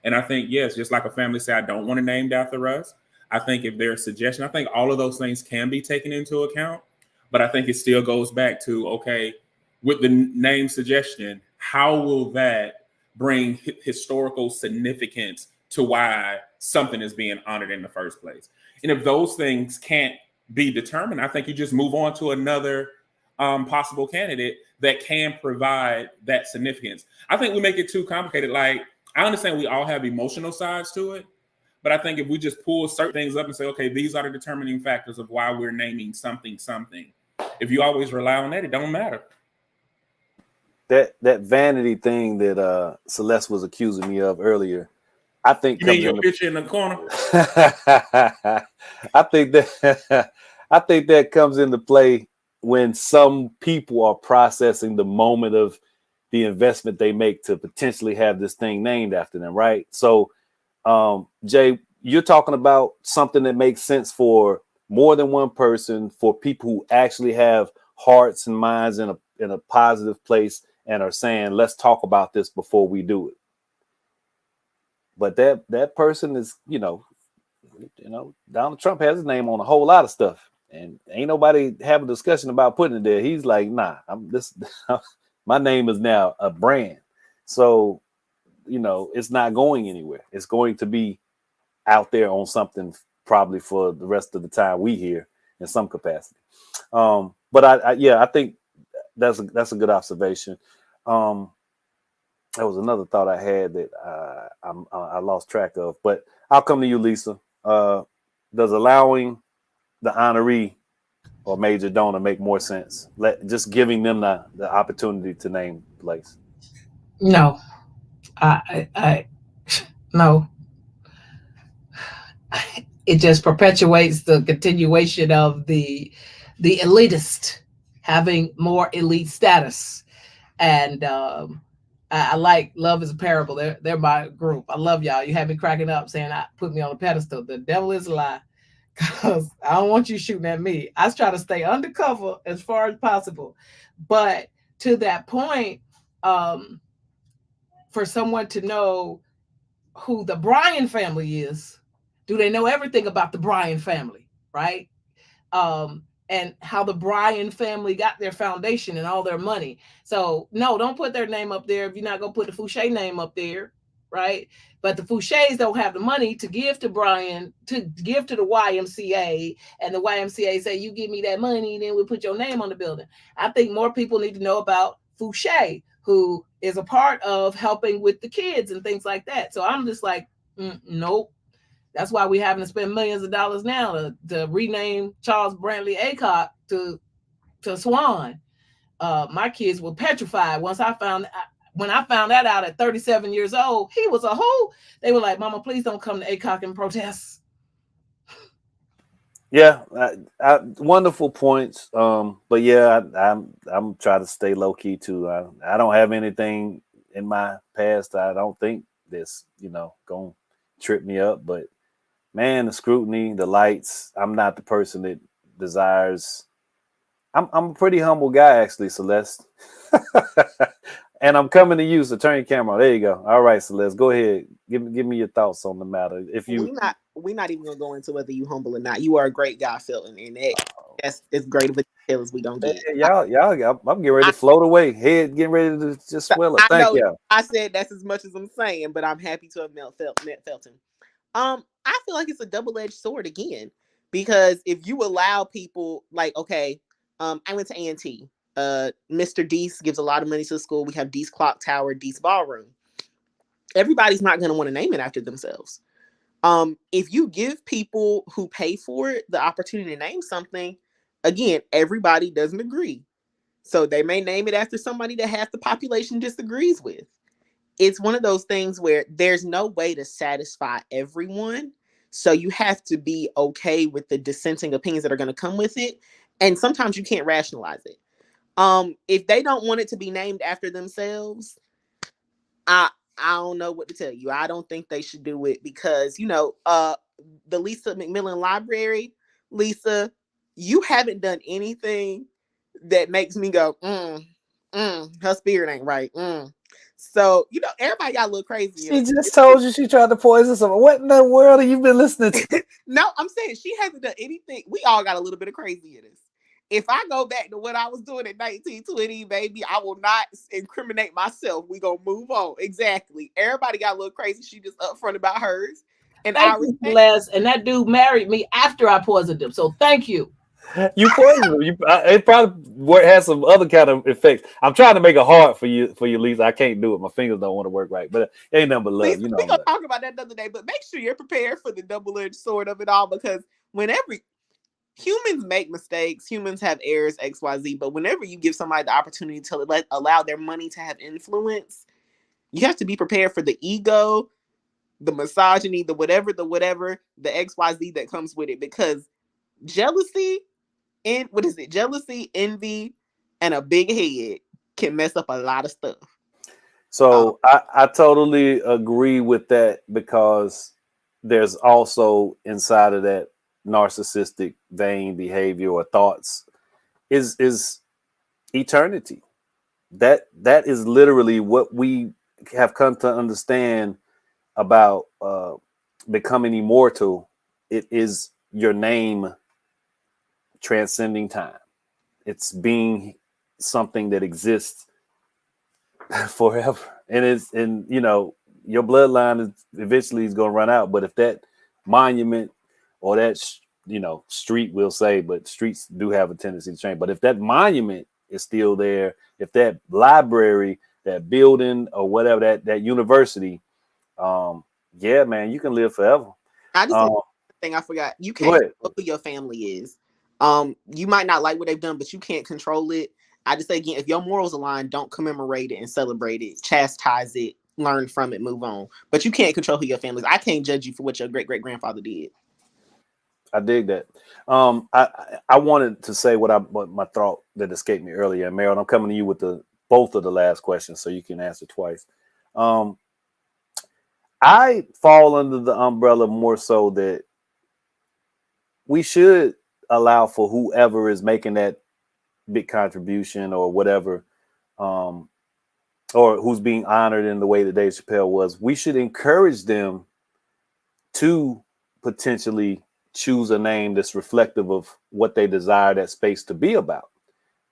And I think, yes, just like a family say, I don't want to name after us. I think if there's a suggestion, I think all of those things can be taken into account. But I think it still goes back to, okay, with the name suggestion, how will that bring historical significance to why something is being honored in the first place? And if those things can't be determined, I think you just move on to another possible candidate that can provide that significance. I think we make it too complicated. Like, I understand we all have emotional sides to it, but I think if we just pull certain things up and say, okay, these are the determining factors of why we're naming something. If you always rely on that, it don't matter. That vanity thing that Celeste was accusing me of earlier, I think. You mean your picture in the corner? I think that comes into play when some people are processing the moment of the investment they make to potentially have this thing named after them, right? So, Jay, you're talking about something that makes sense for more than one person, for people who actually have hearts and minds in a positive place and are saying, let's talk about this before we do it. But that person is, Donald Trump has his name on a whole lot of stuff, and ain't nobody having a discussion about putting it there. He's like, nah, my name is now a brand. So, it's not going anywhere. It's going to be out there on something probably for the rest of the time we here in some capacity. But I think that's a good observation. There was another thought I had that I lost track of, but I'll come to you, Lisa. Does allowing the honoree or major donor make more sense? Just giving them the opportunity to name the place. No, I no. It just perpetuates the continuation of the elitist having more elite status. And I like Love is a Parable. They're my group. I love y'all. You have me cracking up saying put me on a pedestal. The devil is a lie, because I don't want you shooting at me. I try to stay undercover as far as possible. But to that point, for someone to know who the Bryan family is, do they know everything about the Bryan family, right? And how the Bryan family got their foundation and all their money. So no, don't put their name up there if you're not going to put the Foushee name up there, right? But the Foushés don't have the money to give to Bryan, to give to the YMCA, and the YMCA say, you give me that money, and then we'll put your name on the building. I think more people need to know about Foushee, who is a part of helping with the kids and things like that. So I'm just like, nope. That's why we're having to spend millions of dollars now to rename Charles Brantley Aycock to Swan. My kids were petrified when I found that out at 37 years old. He was a hoe. They were like, Mama, please don't come to Aycock and protest. Yeah, wonderful points. But yeah, I'm trying to stay low key too. I don't have anything in my past that I don't think that's gonna trip me up. But man, the scrutiny, the lights. I'm not the person that desires. I'm a pretty humble guy actually, Celeste. And I'm coming to you, so turn your camera on. There you go. All right, Celeste, go ahead. Give me your thoughts on the matter. If you We're not even gonna go into whether you humble or not. You are a great guy, Felton, and that's as great of a detail as we don't Man, get. I'm getting ready I, to float away. Head getting ready to just swell up. I Thank know you. I said that's as much as I'm saying, but I'm happy to have met Felton. I feel like it's a double-edged sword again, because if you allow people like, okay, I went to A&T. Mr. Deese gives a lot of money to the school. We have Deese Clock Tower, Deese Ballroom. Everybody's not going to want to name it after themselves. If you give people who pay for it the opportunity to name something, again, everybody doesn't agree. So they may name it after somebody that half the population disagrees with. It's one of those things where there's no way to satisfy everyone. So you have to be okay with the dissenting opinions that are going to come with it. And sometimes you can't rationalize it. If they don't want it to be named after themselves, I I don't know what to tell you. I don't think they should do it because, the Lisa McMillan Library, Lisa, you haven't done anything that makes me go, her spirit ain't right. So, everybody got a little crazy in She it. just told you she tried to poison someone. What in the world have you been listening to? No, I'm saying she hasn't done anything. We all got a little bit of crazy in us. If I go back to what I was doing in 1920, baby, I will not incriminate myself. We gonna move on. Exactly. Everybody got a little crazy. She just upfront about hers, and I Thank you, respect. Les. And that dude married me after I poisoned him. So thank you. You poisoned them. It probably has some other kind of effects. I'm trying to make it hard for you, Lisa. I can't do it. My fingers don't want to work right. But it ain't nothing but love. Lisa, You know we I'm gonna love. talk about that another day. But make sure you're prepared for the double-edged sword of it all, because whenever humans make mistakes, humans have errors, XYZ. But whenever you give somebody the opportunity to allow their money to have influence, you have to be prepared for the ego, the misogyny, the whatever, the XYZ that comes with it. Because jealousy and what is it? Jealousy, envy, and a big head can mess up a lot of stuff. So I totally agree with that, because there's also inside of that narcissistic vain behavior or thoughts is eternity. That is literally what we have come to understand about becoming immortal. It is your name transcending time. It's being something that exists forever. And your bloodline is eventually is going to run out. But if that monument or that street, we'll say, but streets do have a tendency to change. But if that monument is still there, if that library, that building, or whatever, that university, yeah, man, you can live forever. I just said thing I forgot. You Go can't ahead. control who your family is. You might not like what they've done, but you can't control it. I just say again, if your morals align, don't commemorate it and celebrate it, chastise it, learn from it, move on. But you can't control who your family is. I can't judge you for what your great grandfather did. I dig that. I wanted to say what my thought that escaped me earlier. And Meryl, I'm coming to you with both of the last questions, so you can answer twice. I fall under the umbrella more so that we should allow for whoever is making that big contribution or whatever, or who's being honored in the way that Dave Chappelle was. We should encourage them to potentially choose a name that's reflective of what they desire that space to be about.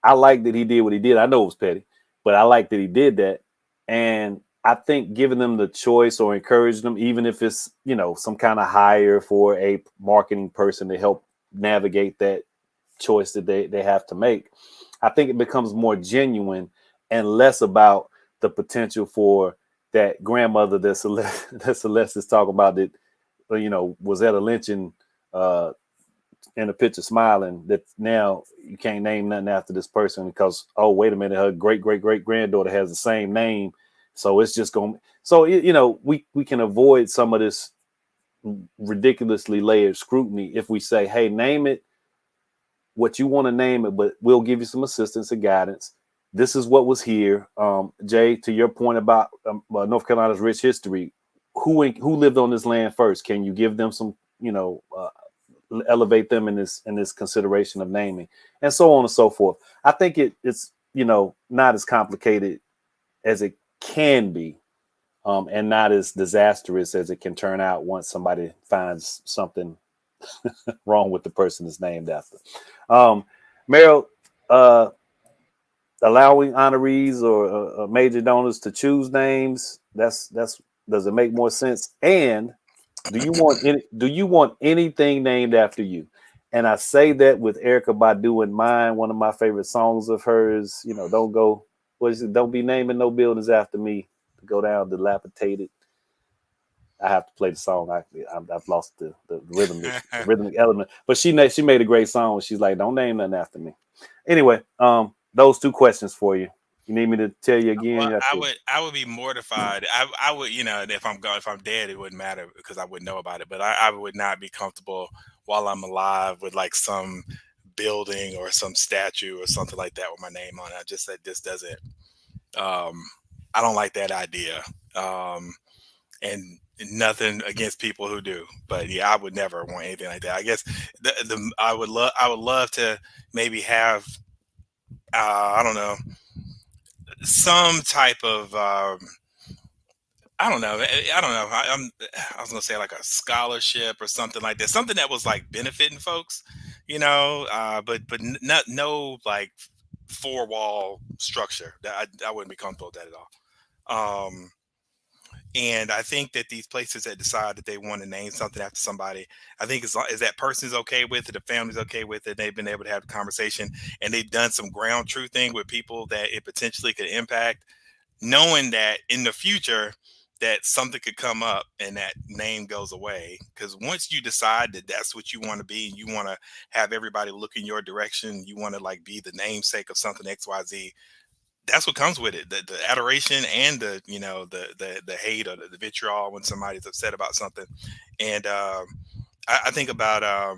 I like that he did what he did. I know it was petty, but I like that he did that. And I think giving them the choice or encourage them, even if it's, some kind of hire for a marketing person to help navigate that choice that they have to make, I think it becomes more genuine and less about the potential for that grandmother that Celeste is talking about, that was at a lynching in a picture smiling, that now you can't name nothing after this person because, oh, wait a minute, her great granddaughter has the same name, so it's just going. So we can avoid some of this ridiculously layered scrutiny if we say, hey, name it what you want to name it, but we'll give you some assistance and guidance. This is what was here. Jay, to your point about North Carolina's rich history, who lived on this land first? Can you give them some, elevate them in this consideration of naming, and so on and so forth. I think it's not as complicated as it can be, and not as disastrous as it can turn out once somebody finds something wrong with the person it's named after. Meryl, allowing honorees or major donors to choose names, that's does it make more sense? And do you want anything named after you? And I say that with Erykah Badu in mind. One of my favorite songs of hers, don't be naming no buildings after me to go down dilapidated. I have to play the song. I've lost the rhythmic element. But she made a great song. She's like, don't name nothing after me. Anyway, those two questions for you. You need me to tell you again? Well, I would be mortified. I would, if I'm dead, it wouldn't matter because I wouldn't know about it. But I would not be comfortable while I'm alive with like some building or some statue or something like that with my name on it. I just said this doesn't. I don't like that idea. And nothing against people who do, but yeah, I would never want anything like that. I guess I would love to maybe have I don't know, some type of I don't know. I was gonna say like a scholarship or something like that, something that was like benefiting folks, but no like four wall structure. That I wouldn't be comfortable with that at all. And I think that these places that decide that they want to name something after somebody, I think as that person's okay with it, the family's okay with it, they've been able to have a conversation, and they've done some ground truthing with people that it potentially could impact, knowing that in the future that something could come up and that name goes away. Because once you decide that that's what you want to be and you want to have everybody look in your direction, you want to like be the namesake of something XYZ, that's what comes with it. The adoration and the hate or the vitriol when somebody's upset about something. And I think about I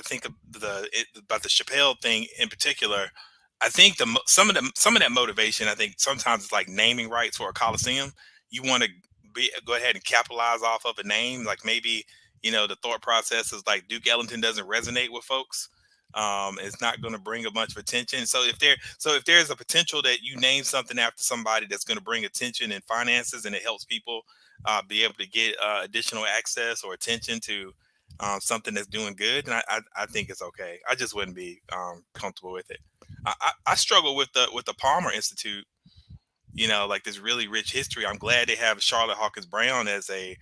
think about the Chappelle thing in particular. I think some of that motivation, I think sometimes it's like naming rights for a Coliseum. You want to go ahead and capitalize off of a name. Like maybe, the thought process is like Duke Ellington doesn't resonate with folks. It's not going to bring a bunch of attention. So if there's a potential that you name something after somebody that's going to bring attention and finances, and it helps people be able to get additional access or attention to something that's doing good, and I think it's okay. I just wouldn't be comfortable with it. I struggle with the Palmer Institute. Like this really rich history. I'm glad they have Charlotte Hawkins Brown as a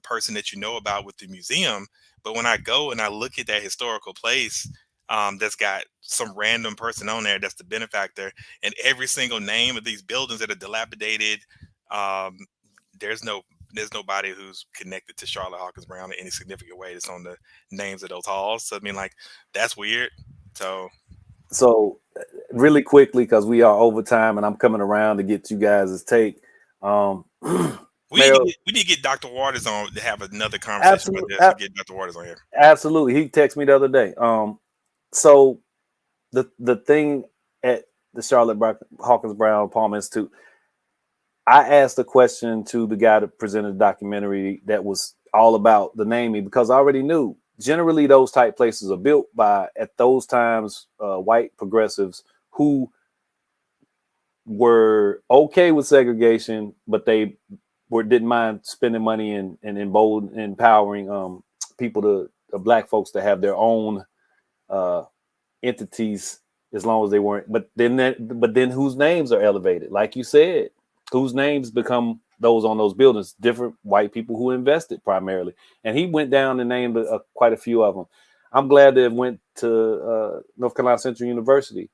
person that about with the museum. But when I go and I look at that historical place, that's got some random person on there that's the benefactor, and every single name of these buildings that are dilapidated, there's nobody who's connected to Charlotte Hawkins Brown in any significant way that's on the names of those halls. So I mean, like, that's weird. So really quickly, because we are over time and I'm coming around to get you guys' take. We need to get Dr. Waters on to have another conversation about this. Get Dr. Waters on here. Absolutely. He texted me the other day. So the thing at the Charlotte Hawkins Brown Palmer Institute, I asked a question to the guy that presented the documentary that was all about the naming, because I already knew generally those type places are built by, at those times, white progressives who were okay with segregation, but they didn't mind spending money and empowering people black folks to have their own entities, as long as they weren't. But then whose names are elevated, like you said, whose names become those on those buildings? Different white people who invested primarily. And he went down and named quite a few of them. I'm glad that it went to North Carolina Central University,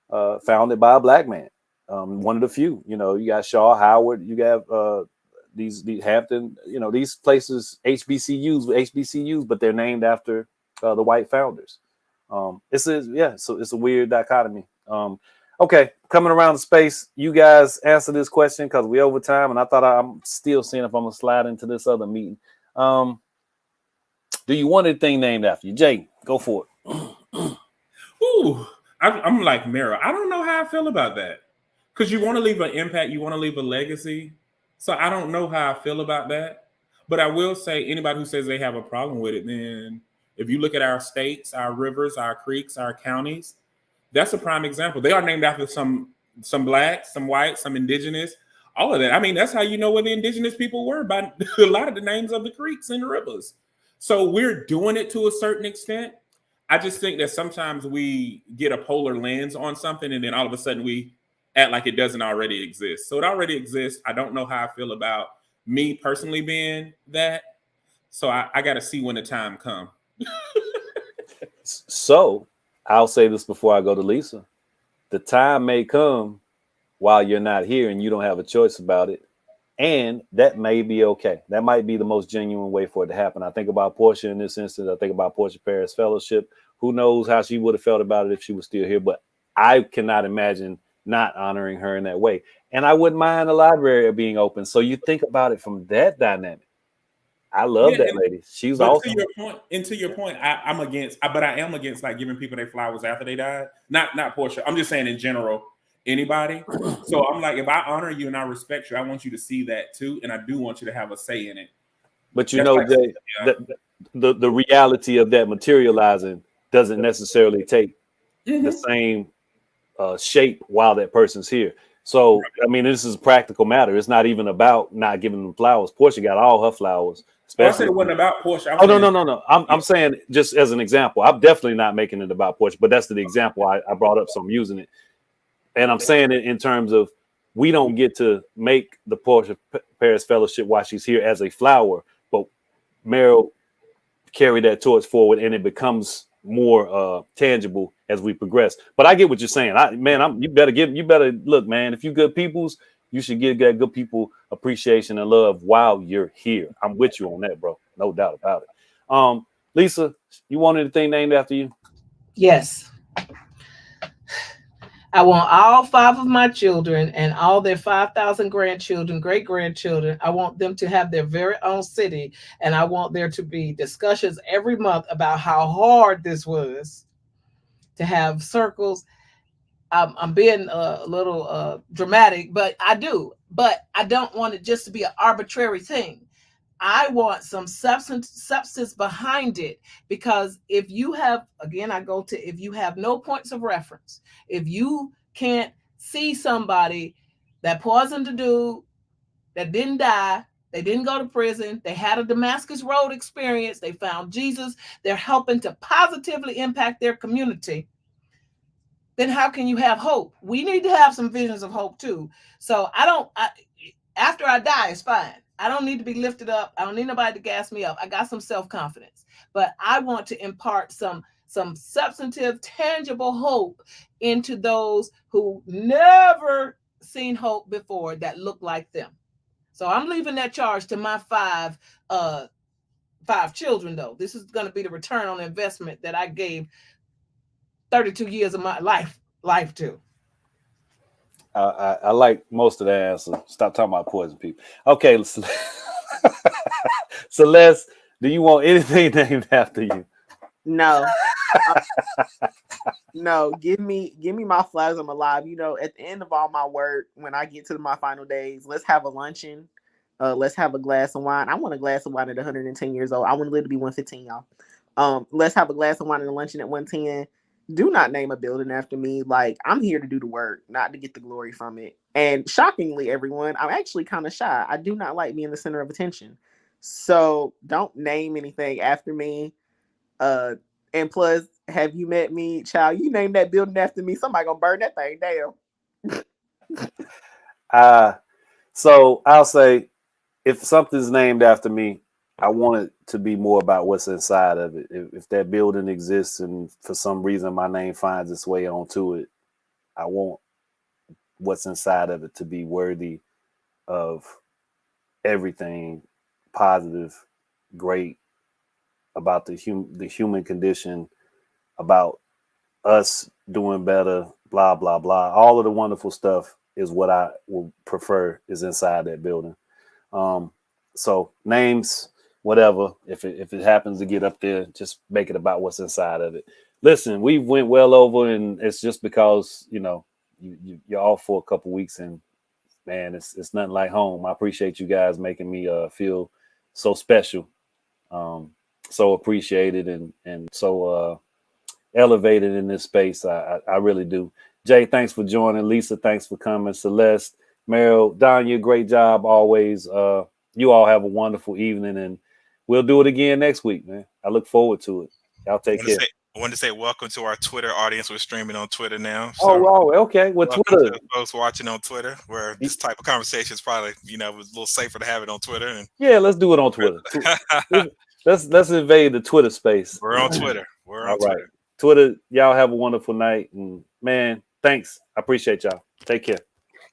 founded by a black man. One of the few. You got Shaw, Howard, you got these Hampton, these places, HBCUs, but they're named after the white founders. So it's a weird dichotomy. Okay, coming around the space, you guys answer this question because we over time, and I thought I'm still seeing if I'm gonna slide into this other meeting. Do you want anything named after you? Jay, go for it. Ooh, I'm like Mara. I don't know how I feel about that because you want to leave an impact, you want to leave a legacy. So I don't know how I feel about that. But I will say, anybody who says they have a problem with it, then if you look at our states, our rivers, our creeks, our counties, that's a prime example. They are named after some black, some white, some indigenous, all of that. I mean, that's how you know where the indigenous people were by a lot of the names of the creeks and the rivers. So we're doing it to a certain extent. I just think that sometimes we get a polar lens on something and then all of a sudden we act like it doesn't already exist. So it already exists. I don't know how I feel about me personally being that. So I got to see when the time comes. So I'll say this before I go to Lisa. The time may come while you're not here and you don't have a choice about it. And that may be okay. That might be the most genuine way for it to happen. I think about Portia in this instance. I think about Portia Paris Fellowship. Who knows how she would have felt about it if she was still here. But I cannot imagine not honoring her in that way. And I wouldn't mind the library being open. So you think about it from that dynamic. I love that lady. She's but awesome. To your point, I'm against, but I am against like giving people their flowers after they died. Not Portia. I'm just saying in general, anybody. So I'm like, if I honor you and I respect you, I want you to see that too, and I do want you to have a say in it. But you know, Jay, the reality of that materializing doesn't necessarily take the same shape while that person's here. So, I mean, this is a practical matter. It's not even about not giving them flowers. Portia got all her flowers. I said it wasn't about Portia. No. I'm saying just as an example. I'm definitely not making it about Portia, but that's the example I brought up, so I'm using it. And I'm saying it in terms of we don't get to make the Portia Paris Fellowship while she's here as a flower, but Meryl carried that torch forward and it becomes more tangible as we progress. But I get what you're saying. You better look, man. If you good peoples, you should give that good people appreciation and love while you're here. I'm with you on that, bro. No doubt about it. Lisa, you want anything named after you? Yes. I want all 5 of my children and all their 5,000 grandchildren, great grandchildren. I want them to have their very own city. And I want there to be discussions every month about how hard this was to have circles. I'm being a little dramatic, but I do. But I don't want it just to be an arbitrary thing. I want some substance behind it, because if you have, again, if you have no points of reference, if you can't see somebody that poisoned a dude, that didn't die, they didn't go to prison, they had a Damascus Road experience, they found Jesus, they're helping to positively impact their community, then how can you have hope? We need to have some visions of hope too. So after I die, it's fine. I don't need to be lifted up. I don't need nobody to gas me up. I got some self-confidence, but I want to impart some substantive, tangible hope into those who never seen hope before that look like them. So I'm leaving that charge to my 5 children, though. This is going to be the return on investment that I gave 32 years of my life to. I like most of the answer. Stop talking about poison people. Okay, Celeste, do you want anything named after you? No. No, give me my flowers. I'm alive. You know, at the end of all my work, when I get to my final days, let's have a luncheon. Let's have a glass of wine. I want a glass of wine at 110 years old. I want to live to be 115, y'all. Let's have a glass of wine and a luncheon at 110. Do not name a building after me. Like, I'm here to do the work, not to get the glory from it. And shockingly, everyone, I'm actually kind of shy. I do not like being the center of attention. So don't name anything after me. And plus, have you met me, child? You name that building after me, somebody gonna burn that thing down. So I'll say, if something's named after me, I want it to be more about what's inside of it. If that building exists and for some reason my name finds its way onto it, I want what's inside of it to be worthy of everything positive, great about the human condition, about us doing better, blah, blah, blah. All of the wonderful stuff is what I will prefer is inside that building. So names, whatever. If it happens to get up there, just make it about what's inside of it. Listen, we went well over, and it's just because you're off for a couple weeks, and man, it's nothing like home. I appreciate you guys making me feel so special, so appreciated, and so elevated in this space. I really do. Jay, thanks for joining. Lisa, thanks for coming. Celeste, Meryl, Danya, great job always. You all have a wonderful evening, and we'll do it again next week, man. I look forward to it. Y'all take care. I want to say welcome to our Twitter audience. We're streaming on Twitter now. So okay. Well, Twitter. To folks watching on Twitter, where this type of conversation is probably, was a little safer to have it on Twitter. And yeah, let's do it on Twitter. let's invade the Twitter space. We're on Twitter. We're on Twitter. Twitter, y'all have a wonderful night. And man, thanks. I appreciate y'all. Take care.